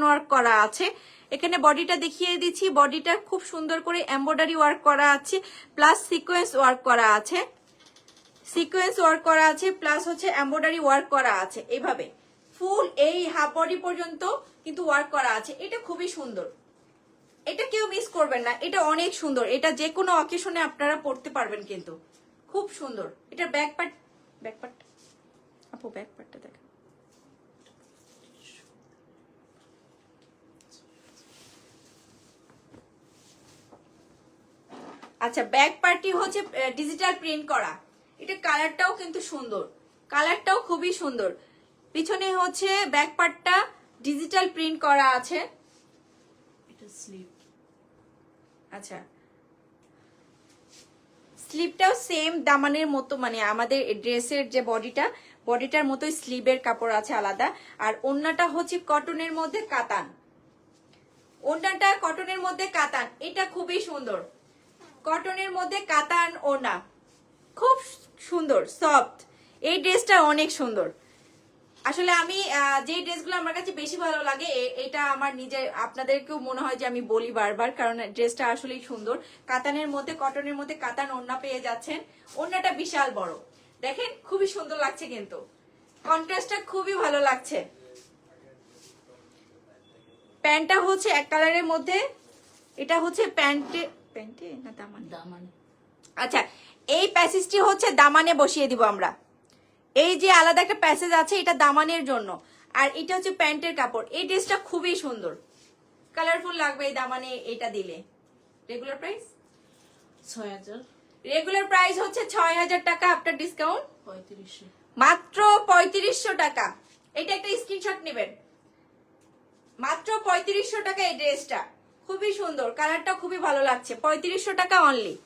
ওয়ার্ক করা আছে। এখানে বডিটা দেখিয়ে দিচ্ছি, বডিটা খুব সুন্দর করে এমব্রয়ডারি ওয়ার্ক করা আছে, প্লাস সিকোয়েন্স ওয়ার্ক করা আছে, প্লাস হচ্ছে এমব্রয়ডারি ওয়ার্ক করা আছে। এইভাবে ফুল এই হাফ বডি পর্যন্ত কিন্তু ওয়ার্ক করা আছে, এটা খুবই সুন্দর, এটা কেউ মিস করবেন না, এটা অনেক সুন্দর, এটা যে কোনো অকেশনে আপনারা পড়তে পারবেন, কিন্তু খুব সুন্দর। এটা ব্যাক পার্ট আপু ব্যাক পার্টটা দেখেন। আচ্ছা, ব্যাক পার্টটি হচ্ছে ডিজিটাল প্রিন্ট করা, এটা কালারটাও কিন্তু সুন্দর, কালারটাও খুবই সুন্দর। পিছনে হচ্ছে ব্যাক পার্টটা ডিজিটাল প্রিন্ট করা আছে। এটা স্লিপ। আচ্ছা, স্লিপটাও সেম দামানের মতো, মানে আমাদের ড্রেসের যে বডিটার মতোই স্লিভের কাপড় আছে আলাদা। আর ওড়নাটা হচ্ছে কটনের মধ্যে কাতান, ওড়নাটা কটনের মধ্যে কাতান, এটা খুবই সুন্দর, কটনের মধ্যে কাতান ওড়না, খুব সুন্দর সফট, এই ড্রেসটা অনেক সুন্দর। আসলে আমি যে ড্রেসগুলো আমার কাছে বেশি ভালো লাগে, এটা আমার নিজের, আপনাদেরকেও মনে হয় যে আমি বলি বারবার, কারণ ড্রেসটা আসলেই সুন্দর। কাতানের মধ্যে কটনের মধ্যে কাতান ওড়না পেয়ে যাচ্ছেন, ওড়নাটা বিশাল বড়, দেখেন খুবই সুন্দর লাগছে, কিন্তু কন্ট্রাস্টটা খুবই ভালো লাগছে। প্যান্টটা হচ্ছে এক কালারের মধ্যে, এটা হচ্ছে প্যান্টে না দামানে? আচ্ছা, এই প্যাসেজটি হচ্ছে দামানে বসিয়ে দিব আমরা, এই যে আলাদা একটা প্যাসেজ আছে এটা দামানের জন্য, আর এটা হচ্ছে প্যান্টের কাপড়। এই ড্রেসটা খুবই সুন্দর, কালারফুল লাগবে এই দামানে এটা দিলে। রেগুলার প্রাইস 6000, রেগুলার প্রাইস হচ্ছে 6000 টাকা, আফটার ডিসকাউন্ট 3500, মাত্র 3500 টাকা। এটা একটা স্ক্রিনশট নেবেন, মাত্র 3500 টাকা এই ড্রেসটা, খুবই সুন্দর, কালারটা খুবই ভালো লাগছে, 3500 টাকা অনলি।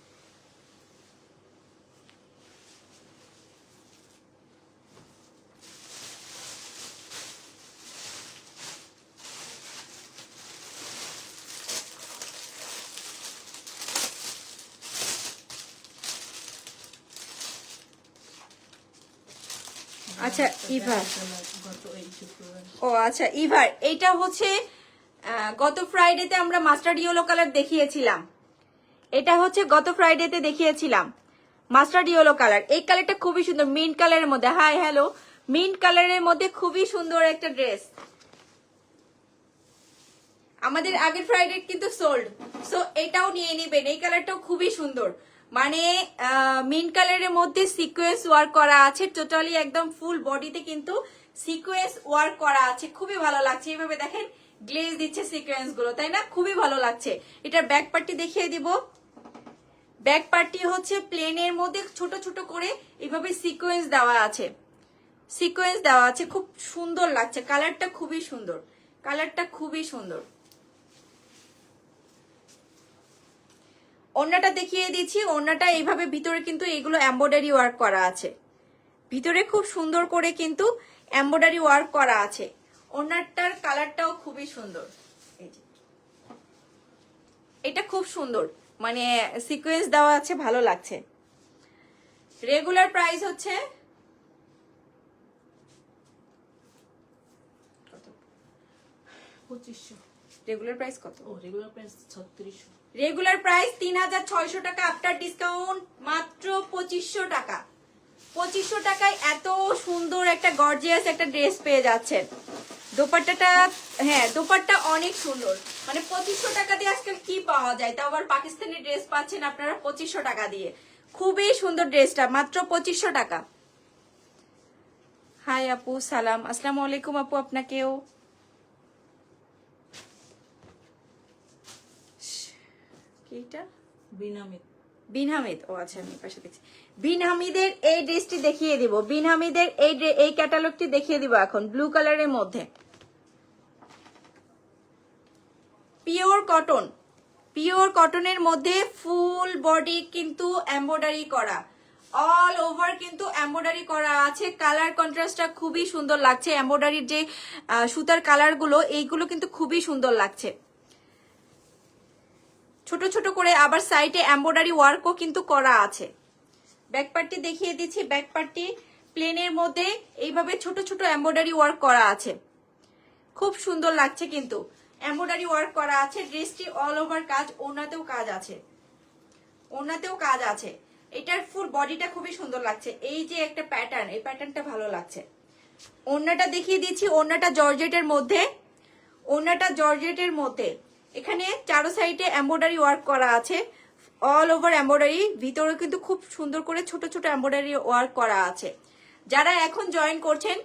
আচ্ছা, ইভার, ও আচ্ছা ইভার, এইটা হচ্ছে গত ফ্রাইডেতে আমরা মাস্টার্ড ইয়েলো কালার দেখিয়েছিলাম, এটা হচ্ছে গত ফ্রাইডেতে দেখিয়েছিলাম মাস্টার্ড ইয়েলো কালার। এই কালারটা খুবই সুন্দর, মিন্ট কালারের মধ্যে, হাই হ্যালো, মিন্ট কালারের মধ্যে খুবই সুন্দর একটা ড্রেস। আমাদের আগের ফ্রাইডে কিন্তু সোল্ড, সো এটাও নিয়ে নেবেন, এই কালারটাও খুবই সুন্দর, মানে মিন্ট কালারের মধ্যে সিকোয়েন্স ওয়ার্ক করা আছে, টোটালি একদম ফুল বডিতে কিন্তু সিকোয়েন্স ওয়ার্ক করা আছে, খুবই ভালো লাগছে। এইভাবে দেখেন গ্লেজ দিচ্ছে সিকোয়েন্স গুলো, তাই না, খুবই ভালো লাগছে। এটার ব্যাক পার্টটি দেখিয়ে দিব, ব্যাক পার্টটি হচ্ছে প্লেনের মধ্যে ছোট ছোট করে এইভাবে সিকোয়েন্স দেওয়া আছে, খুব সুন্দর লাগছে, কালারটা খুবই সুন্দর, কালারটা খুবই সুন্দর। ওড়নাটা দেখিয়ে দিচ্ছি, ওড়নাটা এইভাবে ভিতরে কিন্তু এগুলো এমব্রয়ডারি ওয়ার্ক করা আছে, ভিতরে খুব সুন্দর করে কিন্তু এমব্রয়ডারি ওয়ার্ক করা আছে। ওড়নাটার কালারটাও খুবই সুন্দর, এই যে এটা খুব সুন্দর, মানে সিকোয়েন্স দেওয়া আছে, ভালো লাগছে। রেগুলার প্রাইস হচ্ছে 2500, রেগুলার প্রাইস কত? ও রেগুলার প্রাইস 3600, রেগুলার প্রাইস 3600 টাকা, আফটার ডিসকাউন্ট মাত্র 2500 টাকা। 2500 টাকায় এত সুন্দর একটা গর্জিয়াস একটা ড্রেস পেয়ে যাচ্ছেন। দোপাট্টাটা, হ্যাঁ দোপাট্টা অনেক সুন্দর, মানে 2500 টাকা দিয়ে আজকাল কি পাওয়া যায়, তাও আবার পাকিস্তানি ড্রেস পাচ্ছেন আপনারা 2500 টাকা দিয়ে, খুবই সুন্দর ড্রেসটা, মাত্র 2500 টাকা। হাই আপু, সালাম, আসসালামু আলাইকুম আপু, আপনাকেও। এইটা বিনামিত। বিন হামিদ, ও আচ্ছা আমি পাশে দেখছি। বিন হামিদের এই ড্রেসটি দেখিয়ে দিব, বিন হামিদের এই ক্যাটালগটি দেখিয়ে দিব এখন, ব্লু কালারের মধ্যে। পিওর কটন, পিওর কটনের মধ্যে ফুল বডি কিন্তু এমব্রয়ডারি করা, অল ওভার কিন্তু এমব্রয়ডারি করা আছে। কালার কন্ট্রাস্টটা খুবই সুন্দর লাগছে, এমব্রয়ডারির যে সুতার কালার গুলো এইগুলো কিন্তু খুবই সুন্দর লাগছে। ছোট ছোট করে আবার সাইডে এমব্রয়ডারি ওয়ার্কও কিন্তু করা আছে। ব্যাক পার্টটি দেখিয়ে দিচ্ছি, ব্যাক পার্টটি প্লেনের মধ্যে এইভাবে ছোট ছোট এমব্রয়ডারি ওয়ার্ক করা আছে, খুব সুন্দর লাগছে কিন্তু এমব্রয়ডারি ওয়ার্ক করা আছে। ড্রেসটি অল ওভার কাজ, ওড়নাতেও কাজ আছে, ওড়নাতেও কাজ আছে। এটার ফুল বডিটা খুবই সুন্দর লাগছে। এই যে একটা প্যাটার্ন, এই প্যাটার্নটা ভালো লাগছে। ওড়নাটা দেখিয়ে দিচ্ছি, ওড়নাটা জর্জেটের মধ্যে, ওড়নাটা জর্জেটের মধ্যে এখানে চারো সাইডে এমব্রয়ডারি ওয়ার্ক করা আছে, অল ওভার এমব্রয়ডারি, ভিতরে কিন্তু খুব সুন্দর করে ছোট ছোট এমব্রয়ডারি ওয়ার্ক করা আছে। যারা এখন জয়েন করছেন,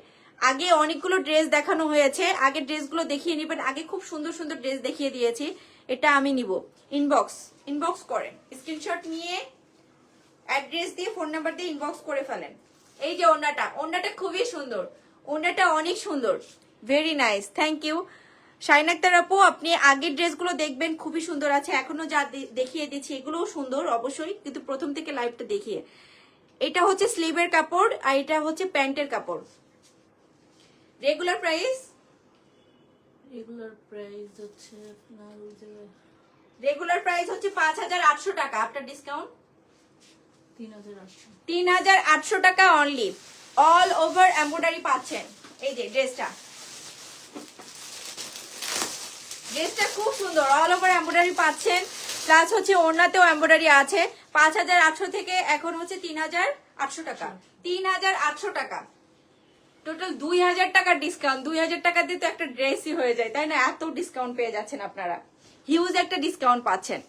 আগে অনেকগুলো ড্রেস দেখানো হয়েছে, আগে ড্রেসগুলো দেখিয়ে নেবেন। আগে খুব সুন্দর সুন্দর ড্রেস দেখিয়ে দিয়েছি, এটা আমি নিব। ইনবক্স করেন, স্ক্রিনশট নিয়ে অ্যাড্রেস দিয়ে ফোন নাম্বার দিয়ে ইনবক্স করে ফেলেন। এই যে ওড়নাটা, ওড়নাটা খুবই সুন্দর, ওড়নাটা অনেক সুন্দর, very nice, thank you Shain Akter আপু। আপনি আগের ড্রেসগুলো দেখবেন, খুবই সুন্দর আছে। এখনো যা দেখিয়ে দিচ্ছি এগুলোও সুন্দর অবশ্যই, কিন্তু প্রথম থেকে লাইভটা দেখিয়ে। এটা হচ্ছে স্লিভের কাপড় আর এটা হচ্ছে প্যান্টের কাপড়। রেগুলার প্রাইস, রেগুলার প্রাইস হচ্ছে আপনার রেগুলার প্রাইস হচ্ছে 5800 টাকা, আফটার ডিসকাউন্ট 3800। 3800 টাকা অনলি। অল ওভার এমব্রয়ডারি পাচ্ছেন। এই যে ড্রেসটা, ড্রেসটা খুব সুন্দর, অল ওভার এমব্রয়ডারি পাচ্ছেন, প্লাস হচ্ছে ওড়নাতেও এমব্রয়ডারি আছে। 5800 থেকে এখন হচ্ছে 3800 টাকা, 3800 টাকা, টোটাল 2000 টাকার ডিসকাউন্ট। 2000 টাকা দিয়ে তো একটা ড্রেসই হয়ে যায়, তাই না? এত ডিসকাউন্ট পেয়ে যাচ্ছেন আপনারা, হিউজ একটা ডিসকাউন্ট পাচ্ছেন।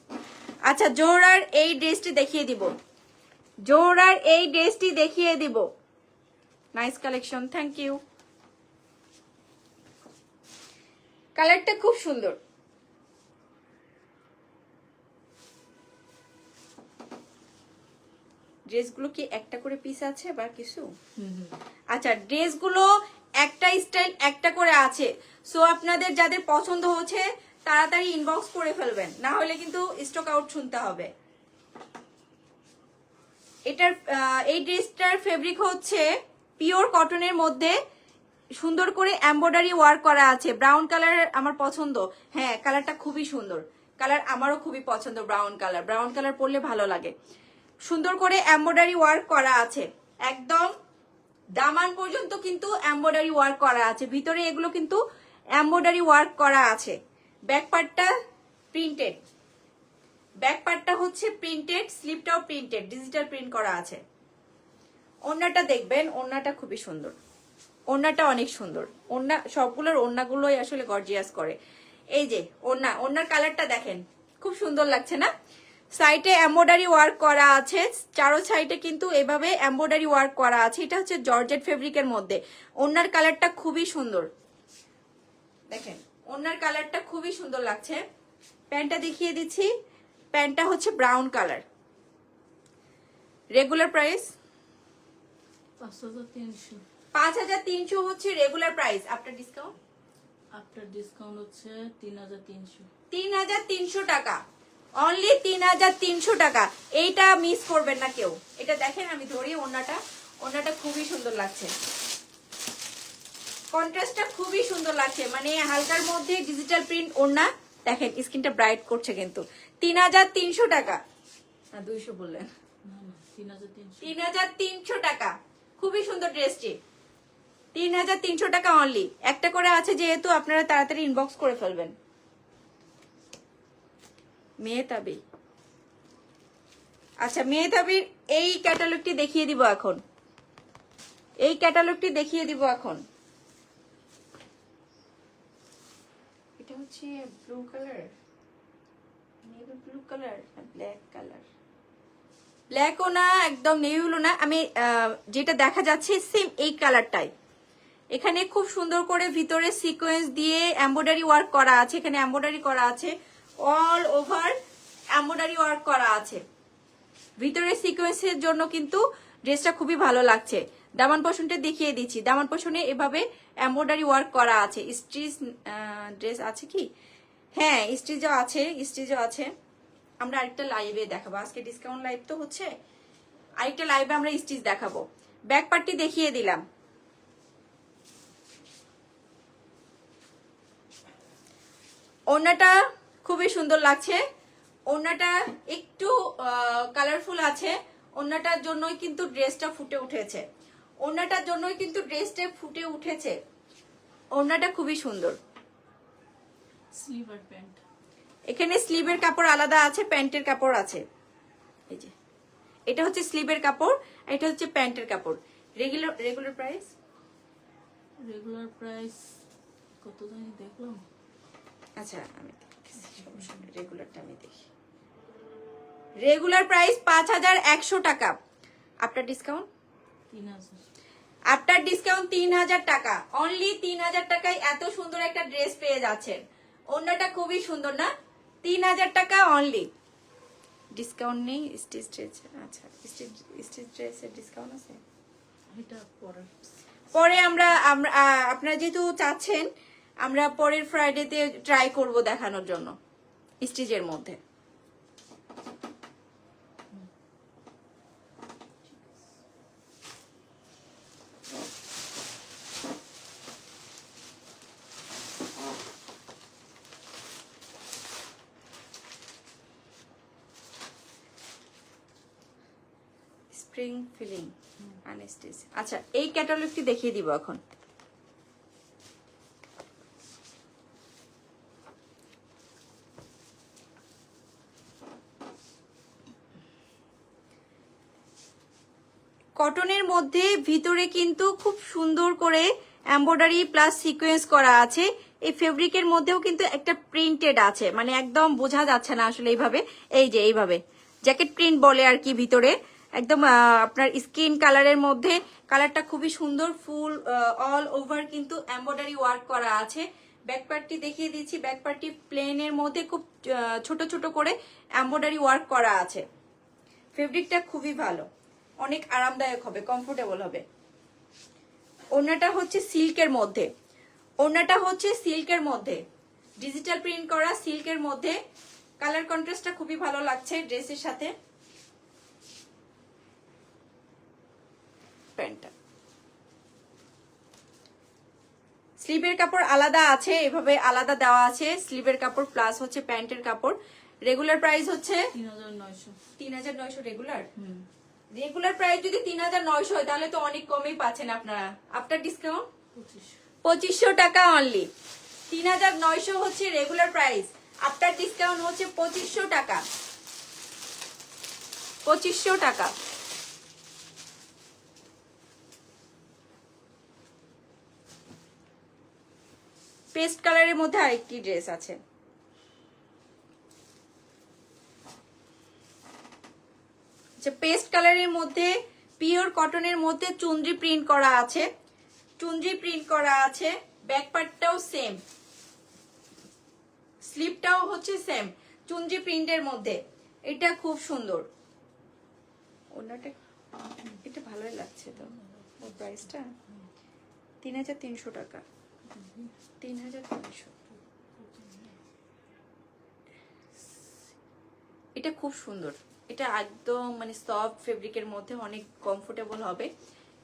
আচ্ছা, জোহরার এই ড্রেসটি দেখিয়ে দিব, জোহরার এই ড্রেসটি দেখিয়ে দিব। Nice collection, thank you. কালারটা খুব সুন্দর। ড্রেসগুলো কি একটা করে পিস আছে বা কিছু? আচ্ছা, ড্রেসগুলো একটা স্টাইল একটা করে আছে, সো আপনাদের যাদের পছন্দ হচ্ছে তাড়াতাড়ি ইনবক্স করে ফেলবেন, না হলে কিন্তু স্টক আউট শুনতে হবে। এটার এই ড্রেসটার ফেব্রিক হচ্ছে পিওর কটনের মধ্যে সুন্দর করে এমব্রয়ডারি ওয়ার্ক করা আছে। ব্রাউন কালার আমার পছন্দ, হ্যাঁ কালারটা খুবই সুন্দর, কালার আমারও খুবই পছন্দ। ব্রাউন কালার, ব্রাউন কালার পরলে ভালো লাগে। সুন্দর করে এমব্রয়ডারি ওয়ার্ক করা আছে, একদম দামান পর্যন্ত কিন্তু এমব্রয়ডারি ওয়ার্ক করা আছে। ভিতরে এগুলো কিন্তু এমব্রয়ডারি ওয়ার্ক করা আছে। ব্যাক পার্টটা প্রিন্টেড, ব্যাক পার্টটা হচ্ছে প্রিন্টেড, স্লিপটাও প্রিন্টেড, ডিজিটাল প্রিন্ট করা আছে। ওড়নাটা দেখবেন, ওড়নাটা খুবই সুন্দর, ওড়নাটা অনেক সুন্দর। ওড়না সবগুলোর ওড়নাগুলোই আসলে গর্জিয়াস করে। এই যে ওড়না, ওড়নার কালারটা দেখেন, খুব সুন্দর লাগছে না? সাইডে এমব্রয়ডারি ওয়ার্ক করা আছে, চারো সাইডে কিন্তু এভাবে এমব্রয়ডারি ওয়ার্ক করা আছে। এটা হচ্ছে জর্জেট ফেব্রিকের মধ্যে। ওড়নার কালারটা খুবই সুন্দর, দেখেন ওড়নার কালারটা খুবই সুন্দর লাগছে। প্যান্টটা দেখিয়ে দিচ্ছি, প্যান্টটা হচ্ছে ব্রাউন কালার। Regular price 5300। 5300 হচ্ছে regular price, after discount after discount হচ্ছে 3300। 3300 টাকা, অনলি 3300 টাকা। এইটা মিস করবেন না কেউ। এটা দেখেন, আমি ধরি ওড়নাটা, ওড়নাটা খুবই সুন্দর লাগছে, কন্ট্রাস্টটা খুবই সুন্দর লাগছে, মানে হালকার মধ্যে ডিজিটাল প্রিন্ট ওড়না। দেখেন স্কিনটা ব্রাইট করছে কিন্তু। 3300 টাকা না 200 বললেন, না না 3300। 3300 টাকা, খুবই সুন্দর ড্রেসটি। 3300 টাকা অনলি। একটা করে আছে যেহেতু আপনারা তাড়াতাড়ি ইনবক্স করে ফেলবেন। মেহতাবি, আচ্ছা মেহতাবির এই ক্যাটালগটি দেখিয়ে দিব এখন, এই ক্যাটালগটি দেখিয়ে দিব এখন। এটা হচ্ছে blue colour, navy blue colour, black colour, ব্ল্যাকও না একদম নেভিও না, আমি যেটা দেখা যাচ্ছে সেম এই কালারটাই। এখানে খুব সুন্দর করে ভিতরে সিকোয়েন্স দিয়ে এমব্রয়ডারি ওয়ার্ক করা আছে, এখানে এমব্রয়ডারি করা আছে, অল ওভার এমব্রয়ডারি ওয়ার্ক করা আছে। ভিতরে সিকোয়েন্সের জন্য কিন্তু ড্রেসটা খুবই ভালো লাগছে। দামান পোষণটা দেখিয়ে দিচ্ছি। দামান পোষণে এভাবে এমব্রয়ডারি ওয়ার্ক করা আছে। স্টিচ ড্রেস আছে কি? হ্যাঁ, স্টিচও আছে, স্টিচও আছে। আমরা আরেকটা লাইভে দেখাবো, আজকে ডিসকাউন্ট লাইভ তো হচ্ছে, আরেকটা লাইভে আমরা স্টিচ দেখাবো। ব্যাক পার্টটি দেখিয়ে দিলাম। ওড়নাটা খুবই সুন্দর লাগছে। ওড়নাটা একটু কালারফুল আছে। ওড়নাটার জন্যই কিন্তু ড্রেসটা ফুটে উঠেছে। ওড়নাটার জন্যই কিন্তু ড্রেসটা ফুটে উঠেছে। ওড়নাটা খুবই সুন্দর। স্লিভ আর প্যান্ট। এখানে স্লিভের কাপড় আলাদা আছে, প্যান্টের কাপড় আছে। এই যে এটা হচ্ছে স্লিভের কাপড়, এটা হচ্ছে প্যান্টের কাপড়। রেগুলার প্রাইস রেগুলার প্রাইস কত জানি দেখলাম। আচ্ছা, আমি রেগুলারটা আমি দেখি। রেগুলার প্রাইস 5100 টাকা। After discount 3000। আফটার ডিসকাউন্ট 3000 টাকা। অনলি 3000 টাকায় এত সুন্দর একটা ড্রেস পেয়ে যাচ্ছেন। ওড়নাটা খুবই সুন্দর না? 3000 টাকা অনলি। ডিসকাউন্ট নেই স্টিচ ড্রেস। আচ্ছা, স্টিচ ড্রেসের ডিসকাউন্ট আছে? এটা পরের। পরে আমরা আপনারা যেহেতু চাচ্ছেন, আমরা পরের ফ্রাইডেতে ট্রাই করব দেখানোর জন্য স্টিচের মধ্যে। Spring filling unstitch. আচ্ছা, এই ক্যাটালগটি দেখিয়ে দিব এখন। কটনের মধ্যে ভিতরে কিন্তু খুব সুন্দর করে এমব্রয়ডারি প্লাস সিকোয়েন্স করা আছে। এই ফেব্রিকের মধ্যেও কিন্তু একটা প্রিন্টেড আছে, মানে একদম বোঝা যাচ্ছে না আসলে এইভাবে। এই যে এইভাবে জ্যাকেট প্রিন্ট বলে আর কি। ভিতরে একদম আপনার স্কিন কালারের মধ্যে, কালারটা খুবই সুন্দর। ফুল অল ওভার কিন্তু এমব্রয়ডারি ওয়ার্ক করা আছে। ব্যাক পার্টটি দেখিয়ে দিচ্ছি। ব্যাক পার্টটি প্লেনের মধ্যে খুব ছোট ছোট করে এমব্রয়ডারি ওয়ার্ক করা আছে। ফেব্রিকটা খুবই ভালো, অনেক আরামদায়ক হবে, কমফোর্টেবল হবে। ওড়নাটা হচ্ছে সিল্কের মধ্যে। ওড়নাটা হচ্ছে সিল্কের মধ্যে, ডিজিটাল প্রিন্ট করা সিল্কের মধ্যে। কালার কন্ট্রাস্টটা খুবই ভালো লাগছে ড্রেসের সাথে। প্যান্টটা স্লিভের কাপড় আলাদা আছে, এভাবে আলাদা দেওয়া আছে স্লিভের কাপড় প্লাস হচ্ছে প্যান্টের কাপড়। রেগুলার প্রাইস হচ্ছে 3900। 3900 রেগুলার। রেগুলার প্রাইস যদি 3900 হয় তাহলে তো অনেক কমই পাচ্ছেন আপনারা। আফটার ডিসকাউন্ট 2500 টাকা অনলি। 3900 হচ্ছে রেগুলার প্রাইস, আফটার ডিসকাউন্ট হচ্ছে 2500 টাকা। 2500 টাকা। পেস্ট কালারের মধ্যে আরেকটি ড্রেস আছে। পেস্ট কালারের মধ্যে পিওর কটনের মধ্যে চুনরি প্রিন্ট করা আছে। চুনরি প্রিন্ট করা আছে। ব্যাক পার্টটাও সেম, স্লিপটাও হচ্ছে সেম চুনরি প্রিন্টের মধ্যে। এটা খুব সুন্দর। ওনাটা এটা ভালোই লাগছে তো। ওর প্রাইসটা 3300 টাকা। 3300। এটা খুব সুন্দর। এটা একদম মানে সফট ফেব্রিকের মধ্যে অনেক কমফোর্টেবল হবে।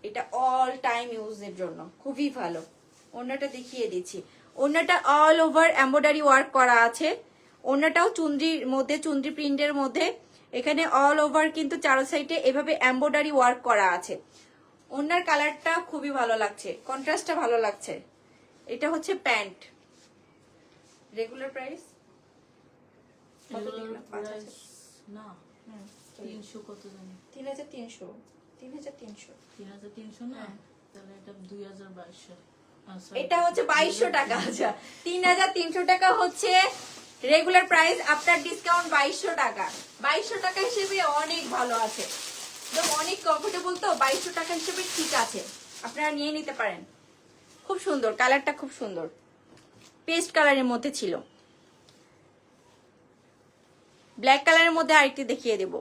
এটা অল টাইম ইউজের জন্য খুবই ভালো। ওড়নাটা দেখিয়ে দিচ্ছি। ওড়নাটা অল ওভার এমব্রয়ডারি ওয়ার্ক করা আছে। ওড়নাটাও চুনরির মধ্যে, চুনরি প্রিন্টের মধ্যে। এখানে অল ওভার কিন্তু চারো সাইডে এভাবে এমব্রয়ডারি ওয়ার্ক করা আছে। ওড়নার কালারটা খুবই ভালো লাগছে, কন্ট্রাস্টটা ভালো লাগছে। এটা হচ্ছে প্যান্ট। রেগুলার প্রাইস না 300 কত জানি। 3300। 3300। 3300 না, তাহলে এটা 2022। এটা হচ্ছে 2200 টাকা। আচ্ছা, 3300 টাকা হচ্ছে রেগুলার প্রাইস, আফটার ডিসকাউন্ট 2200 টাকা। 2200 টাকা হিসেবে অনেক ভালো আছে, একদম অনেক কমফোর্টেবল। তো 2200 টাকা হিসেবে ঠিক আছে, আপনারা নিয়ে নিতে পারেন। খুব সুন্দর, কালারটা খুব সুন্দর, পেস্ট কালারের মধ্যে ছিল। ব্ল্যাক কালারের মধ্যে আরেকটি দেখিয়ে দেব।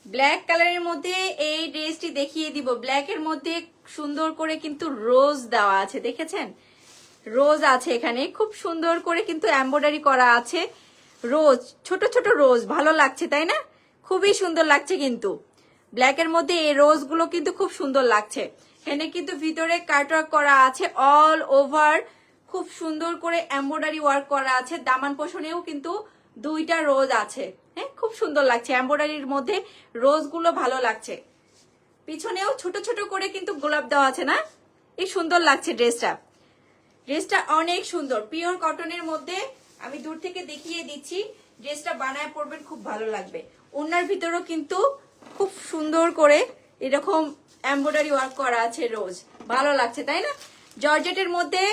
ব্ল্যাক কালারের মধ্যে এই ড্রেসটি দেখিয়ে দিব। ব্ল্যাকের মধ্যে সুন্দর করে কিন্তু রোজ দেওয়া আছে, দেখেছেন? রোজ আছে এখানে, খুব সুন্দর করে কিন্তু এমব্রয়ডারি করা আছে। রোজ, ছোট ছোট রোজ, ভালো লাগছে তাই না? খুবই সুন্দর লাগছে কিন্তু ব্ল্যাকের মধ্যে এই রোজগুলো কিন্তু খুব সুন্দর লাগছে। এখানে কিন্তু ভিতরে কাটওয়ার্ক করা আছে, অল ওভার খুব সুন্দর করে এমব্রয়ডারি ওয়ার্ক করা আছে। দামান পোষণেও কিন্তু দুইটা রোজ আছে। হ্যাঁ, খুব সুন্দর লাগছে এমব্রয়ডারির মধ্যে, রোজগুলো ভালো লাগছে। পিছনেও ছোট ছোট করে কিন্তু গোলাপ দেওয়া আছে না? এই সুন্দর লাগছে ড্রেসটা। ড্রেসটা অনেক সুন্দর, পিওর কটনের মধ্যে। আমি দূর থেকে দেখিয়ে দিচ্ছি, ড্রেসটা বানায় পরবেন, খুব ভালো লাগবে। ওনার ভিতরেও কিন্তু খুব সুন্দর করে এরকম এমব্রয়ডারি ওয়ার্ক করা আছে, রোজ ভালো লাগছে তাই না? জর্জেটের মধ্যে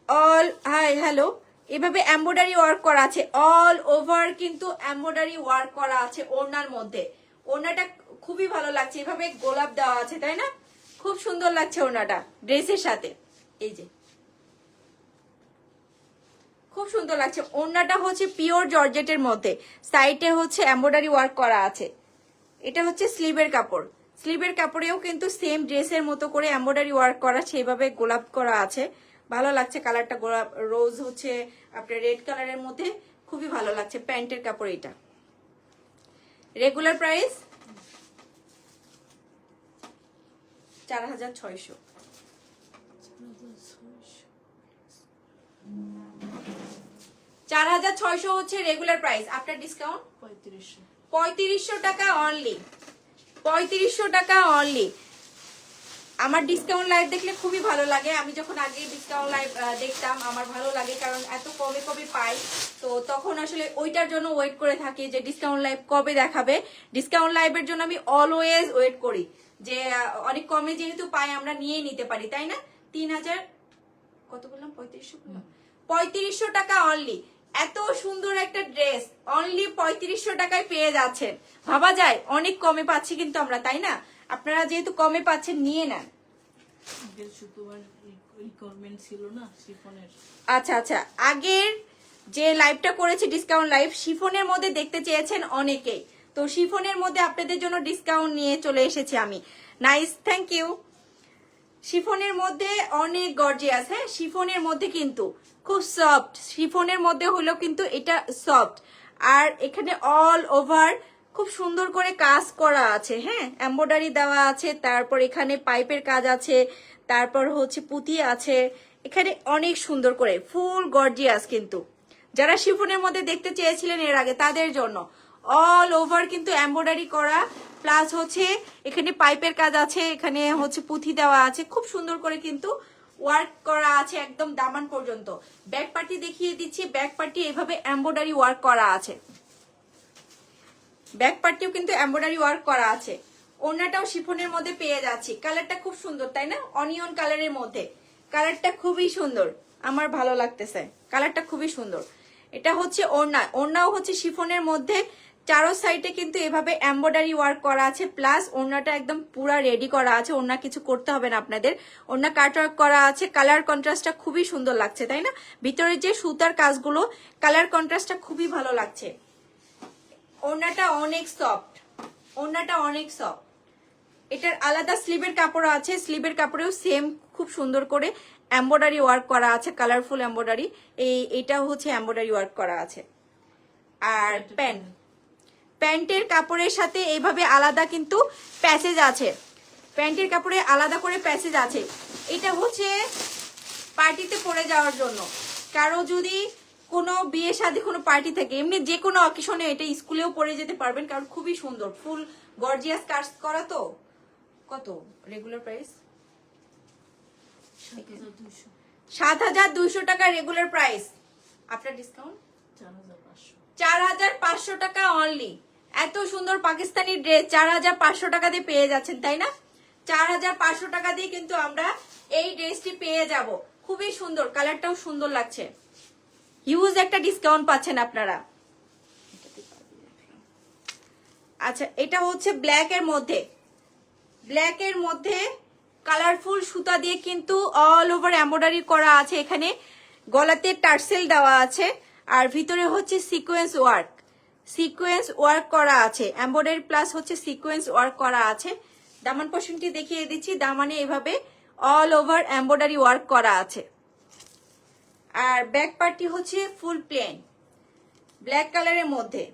অল হাই হ্যালো এভাবে এমব্রয়ডারি ওয়ার্ক করা আছে, অল ওভার কিন্তু এমব্রয়ডারি ওয়ার্ক করা আছে ওড়নার মধ্যে। ওড়নাটা খুবই ভালো লাগছে, এভাবে গোলাপ দেওয়া আছে তাই না? খুব সুন্দর লাগছে ওড়নাটা ড্রেসের সাথে। এই যে খুব সুন্দর লাগছে। ওড়নাটা হচ্ছে পিওর জর্জেটের মধ্যে, সাইডে হচ্ছে এমব্রয়ডারি ওয়ার্ক করা আছে। এটা হচ্ছে স্লিভের কাপড়, স্লিভের কাপড়েও কিন্তু সেম ড্রেসের মতো করে এমব্রয়ডারি ওয়ার্ক করা, সেভাবে গোলাপ করা আছে। ভালো লাগছে কালারটা, গোলাপ রোজ হচ্ছে আপনার রেড কালারের মধ্যে, খুবই ভালো লাগছে। প্যান্টের কাপড় এটা। Regular price 4600। 4600 হচ্ছে রেগুলার প্রাইস। আপনার ডিসকাউন্ট 3500। 3500 টাকা অনলি, 3500 টাকা অনলি। আমার ডিসকাউন্ট লাইভ দেখলে খুবই ভালো লাগে। আমি যখন আগে ডিসকাউন্ট লাইভ দেখতাম আমার ভালো লাগে, কারণ এত কমে কমে পাই, তো তখন আসলে ওইটার জন্য ওয়েট করে থাকি যে ডিসকাউন্ট লাইভ কবে দেখাবে। ডিসকাউন্ট লাইভের জন্য আমি অলওয়েজ ওয়েট করি, যে অনেক কমে যেহেতু পাই আমরা নিয়ে নিতে পারি তাই না? 3000 কত বললাম? 3500 বললাম। 3500 টাকা অনলি। এত সুন্দর একটা ড্রেস অনলি 3500 টাকায় পেয়ে যাচ্ছেন। ভাবা যায় অনেক কমে পাচ্ছি কিন্তু আমরা, তাই না? আপনারা যেহেতু কমে পাচ্ছেন নিয়ে নেন। রিকোয়ারমেন্ট ছিল না শিফনের। আচ্ছা আচ্ছা, আগের যে লাইভটা করেছি ডিসকাউন্ট লাইভ, শিফনের মধ্যে দেখতে চেয়েছেন অনেকেই, তো শিফনের মধ্যে আপনাদের জন্য ডিসকাউন্ট নিয়ে চলে এসেছি আমি। Nice, thank you. শিফনের মধ্যে অনেক গর্জিয়াস। হ্যাঁ, শিফনের মধ্যে কিন্তু খুব সফট, শিফনের মধ্যে হলো কিন্তু এটা সফট, আর এখানে অল ওভার খুব সুন্দর করে কাজ করা আছে। হ্যাঁ, এমব্রয়ডারি দেওয়া আছে, তারপর এখানে পাইপের কাজ আছে, তারপর হচ্ছে পুঁতি আছে, এখানে অনেক সুন্দর করে ফুল গর্জিয়াস। কিন্তু যারা শিফনের মধ্যে দেখতে চেয়েছিলেন এর আগে তাদের জন্য অল ওভার কিন্তু এমব্রয়ডারি করা, প্লাস হচ্ছে এখানে পাইপের কাজ আছে, এখানে হচ্ছে পুঁথি দেওয়া আছে, খুব সুন্দর করে কিন্তু ওয়ার্ক করা আছে একদম দামান পর্যন্ত। ব্যাক পার্টি দেখিয়ে দিচ্ছি, ব্যাক পার্টি এভাবে এমব্রয়ডারি ওয়ার্ক করা আছে, ব্যাক পার্টিও কিন্তু এমব্রয়ডারি ওয়ার্ক করা আছে। ওড়নাটাও শিফনের মধ্যে পেয়ে যাচ্ছি। কালারটা খুব সুন্দর তাই না? অনিয়ন কালারের মধ্যে, কালারটা খুবই সুন্দর, আমার ভালো লাগতেছে, কালারটা খুবই সুন্দর। এটা হচ্ছে ওড়না, ওড়নাও হচ্ছে শিফনের মধ্যে, চারো সাইডে কিন্তু এভাবে এমব্রয়ডারি ওয়ার্ক করা আছে, প্লাস ওড়নাটা একদম পুরা রেডি করা আছে, ওড়না কিছু করতে হবে না আপনাদের। ওড়না কাট ওয়ার্ক করা আছে, কালার কন্ট্রাস্টটা খুবই সুন্দর লাগছে তাই না? ভিতরে যে সুতার কাজগুলো, কালার কন্ট্রাস্টটা খুবই ভালো লাগছে। ওড়নাটা অনেক সফট, ওড়নাটা অনেক সফট। এটার আলাদা স্লিভের কাপড় আছে, স্লিভের কাপড়েও সেম খুব সুন্দর করে এমব্রয়ডারি ওয়ার্ক করা আছে, কালারফুল এমব্রয়ডারি। এইটাও হচ্ছে এমব্রয়ডারি ওয়ার্ক করা আছে। আর প্যান্টের কাপড়ের সাথে এইভাবে আলাদা কিন্তু প্যাসেজ আছে, প্যান্টের কাপড়ে আলাদা করে প্যাসেজ আছে। এটা হচ্ছে পার্টিতে পরে যাওয়ার জন্য, কারো যদি কোনো বিয়ে শাদী কোনো পার্টি থাকে, এমনি যে কোনো অকেশনে এটা স্কুলেও পরে যেতে পারবেন, কারণ খুবই সুন্দর, ফুল গর্জিয়াস কাজ করা। তো কত রেগুলার প্রাইস? 7200 টাকা রেগুলার প্রাইস। আপনার ডিসকাউন্ট 4500 টাকা অনলি। এত সুন্দর পাকিস্তানি ড্রেস 4500 টাকা দিয়ে পেয়ে যাচ্ছেন তাই না? 4500 টাকা দিয়ে কিন্তু আমরা এই ড্রেসটি পেয়ে যাব। খুবই সুন্দর, কালারটাও সুন্দর লাগছে, হিউজ একটা ডিসকাউন্ট পাচ্ছেন আপনারা। আচ্ছা এটা হচ্ছে ব্ল্যাকের মধ্যে, ব্ল্যাকের মধ্যে কালারফুল সুতা দিয়ে কিন্তু অল ওভার এমব্রয়ডারি করা আছে। এখানে গলাতে টার্সেল দেওয়া আছে আর ভিতরে হচ্ছে সিকোয়েন্স ওয়ার্ক, সিকোয়েন্স ওয়ার্ক করা আছে, এমব্রয়ডারি প্লাস হচ্ছে সিকোয়েন্স ওয়ার্ক করা আছে। দামান পোর্শনটি দেখিয়ে দিচ্ছি, দামানে এভাবে অল ওভার এমব্রয়ডারি ওয়ার্ক করা আছে। আর ব্যাক পার্টটি হচ্ছে ফুল প্লেন ব্ল্যাক কালারের মধ্যে।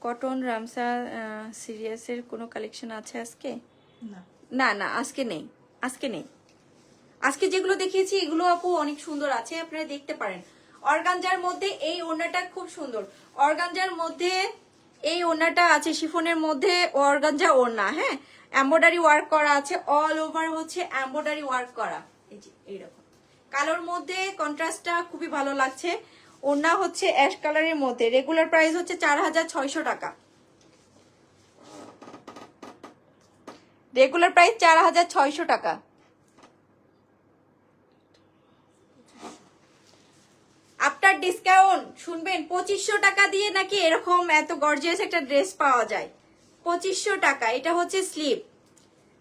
কটন রামসা সিরিয়াসের কোনো কালেকশন আছে আজকে? না না না আজকে নেই, আজকে নেই। আজকে যেগুলো দেখিয়েছি এগুলো আপু অনেক সুন্দর আছে, আপনারা দেখতে পারেন। অর্গানজার মধ্যে এই ওড়নাটা খুব সুন্দর, অর্গানজার মধ্যে এই ওড়নাটা আছে, শিফনের মধ্যে অর্গানজা ওড়না, হ্যাঁ এমব্রয়ডারি ওয়ার্ক করা আছে, অল ওভার হচ্ছে এমব্রয়ডারি ওয়ার্ক করা। এই যে এইরকম কালোর মধ্যে কন্ট্রাস্টটা খুবই ভালো লাগছে। ওড়না হচ্ছে অ্যাশ কালারের মধ্যে, রেগুলার প্রাইস হচ্ছে 4600 টাকা, রেগুলার প্রাইস 4600 টাকা। আফটার ডিসকাউন্ট শুনবেন 2500 টাকা দিয়ে নাকি এরকম এত গর্জিয়াস একটা ড্রেস পাওয়া যায়। 2500 টাকা, এটা হচ্ছে স্লিভ,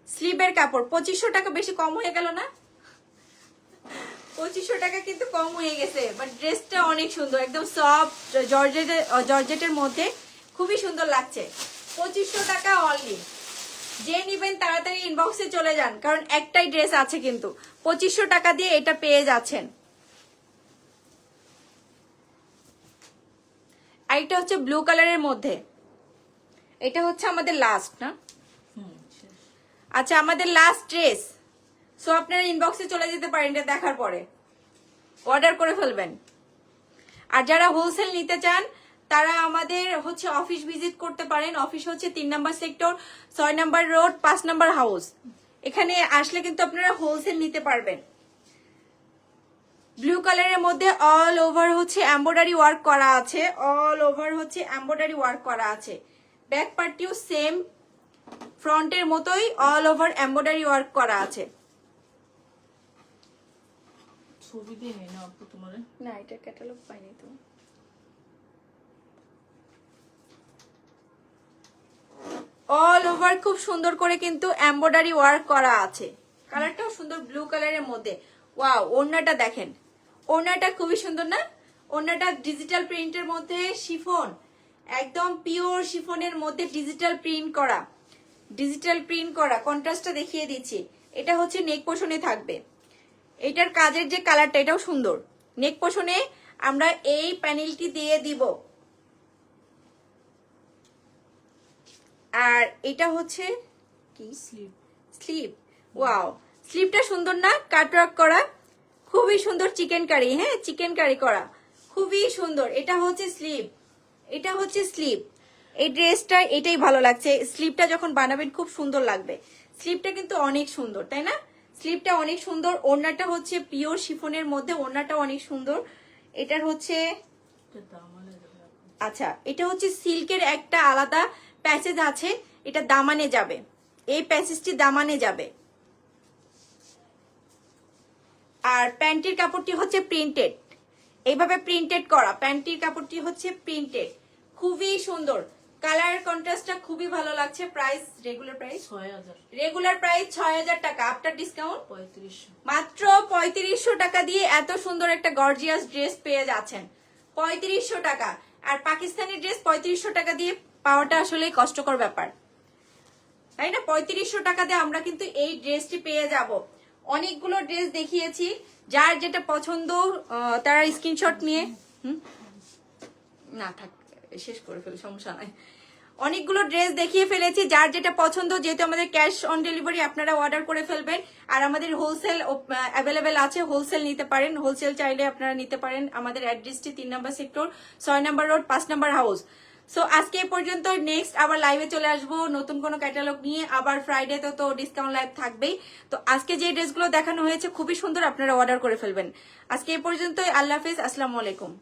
স্লিভের কাপড়। 2500 টাকা বেশি কম হয়ে গেল না? 2500 টাকা কিন্তু কম হয়ে গেছে, বাট ড্রেসটা অনেক সুন্দর, একদম সফট জর্জেটের মধ্যে খুবই সুন্দর লাগছে। 2500 টাকা অনলি। যে নিবেন তাড়াতাড়ি ইনবক্সে চলে যান, কারণ একটাই ড্রেস আছে কিন্তু। 2500 টাকা দিয়ে এটা পেয়ে যাচ্ছেন। আর এটা হচ্ছে ব্লু কালারের মধ্যে, এটা হচ্ছে আমাদের লাস্ট না? আচ্ছা আমাদের লাস্ট ড্রেস। সো আপনারা ইনবক্সে চলে যেতে পারেন, এটা দেখার পরে অর্ডার করে ফেলবেন। আর যারা হোলসেল নিতে চান তারা আমাদের হচ্ছে অফিস ভিজিট করতে পারেন। অফিস হচ্ছে 3 নম্বর সেক্টর, 6 নম্বর রোড, 5 নম্বর হাউস। এখানে আসলে কিন্তু আপনারা হোলসেল নিতে পারবেন। ব্লু কালারের মধ্যে অল ওভার হচ্ছে এমব্রয়ডারি ওয়ার্ক করা আছে, অল ওভার হচ্ছে এমব্রয়ডারি ওয়ার্ক করা আছে। ব্যাক পার্টটিও সেম ফ্রন্টের মতোই অল ওভার এমব্রয়ডারি ওয়ার্ক করা আছে। ছবি দিয়ে নেই না আপু তোমার? না এটা ক্যাটালগ পাইনি তো। অল ওভার খুব সুন্দর করে কিন্তু এমব্রয়ডারি ওয়ার্ক করা আছে। কালারটাও সুন্দর ব্লু কালারের মধ্যে। ওয়াও, ওড়নাটা দেখেন, ওড়নাটা খুবই সুন্দর না? ওড়নাটা ডিজিটাল প্রিন্টের মধ্যে শিফন, একদম পিওর শিফনের মধ্যে ডিজিটাল প্রিন্ট করা, ডিজিটাল প্রিন্ট করা। কন্ট্রাস্টটা দেখিয়ে দিচ্ছি, এটা হচ্ছে নেক পোর্শনে থাকবে। এটার কাজের যে কালারটা এটাও সুন্দর। নেক পোর্শনে আমরা এই প্যানেলটি দিয়ে দিব। আর এটা হচ্ছে কি স্লিভ, স্লিভ। ওয়াও, স্লিভটা সুন্দর না? কাটওয়ার্ক করা, খুবই সুন্দর। চিকেন কারি, হ্যাঁ চিকেন কারি করা, খুবই সুন্দর। এটা হচ্ছে স্লিভ, এটা হচ্ছে স্লিভ। এই ড্রেসটা এটাই ভালো লাগছে, স্লিভটা যখন বানাবেন খুব সুন্দর লাগবে। স্লিভটা কিন্তু অনেক সুন্দর, তাই না? স্লিভটা অনেক সুন্দর। ওড়নাটা হচ্ছে পিওর শিফনের মধ্যে, ওড়নাটা অনেক সুন্দর। এটার হচ্ছে আচ্ছা, এটা হচ্ছে সিল্কের একটা আলাদা প্যাসেজ আছে, এটা দামানে যাবে, এই প্যাসেজটি দামানে যাবে। আর প্যান্টির কাপড়টি হচ্ছে প্রিন্টেড, এইভাবে প্রিন্টেড করা। প্যান্টির কাপড়টি হচ্ছে প্রিন্টেড, খুবই সুন্দর। কালার কন্ট্রাস্টটা খুবই ভালো লাগছে। Price regular price 6000, regular price 6000 টাকা, আফটার ডিসকাউন্ট 3500, মাত্র 3500 টাকা দিয়ে এত সুন্দর একটা গর্জিয়াস ড্রেস পেয়ে যাচ্ছেন। 3500 টাকা। আর পাকিস্তানি ড্রেস 3500 টাকা দিয়ে পাওয়াটা আসলে কষ্টকর ব্যাপার, তাই না? 3500 টাকা দিয়ে আমরা কিন্তু এই ড্রেসটি পেয়ে যাব। অনেকগুলো ড্রেস দেখিয়েছি, যার যেটা পছন্দ তারা স্ক্রিনশট নিয়ে না থাক শেষ করে ফেলে, সমস্যা নাই। অনেকগুলো ড্রেস দেখিয়ে ফেলেছি, যার যেটা পছন্দ, যেহেতু আমাদের ক্যাশ অন ডেলিভারি, আপনারা অর্ডার করে ফেলবেন। আর আমাদের হোলসেল অ্যাভেলেবেল আছে, হোলসেল নিতে পারেন। হোলসেল চাইলে আপনারা নিতে পারেন। আমাদের অ্যাড্রেসটি 3 নম্বর সেক্টর, 6 নম্বর রোড, 5 নম্বর হাউস। সো আজকে এ পর্যন্ত। নেক্সট আবার লাইভে চলে আসবো নতুন কোনো ক্যাটালগ নিয়ে। আবার ফ্রাইডে তো ডিসকাউন্ট লাইভ থাকবেই। তো আজকে যে ড্রেসগুলো দেখানো হয়েছে খুবই সুন্দর, আপনারা অর্ডার করে ফেলবেন। আজকে এ পর্যন্তই। আল্লাহ হাফেজ, আসসালামু আলাইকুম।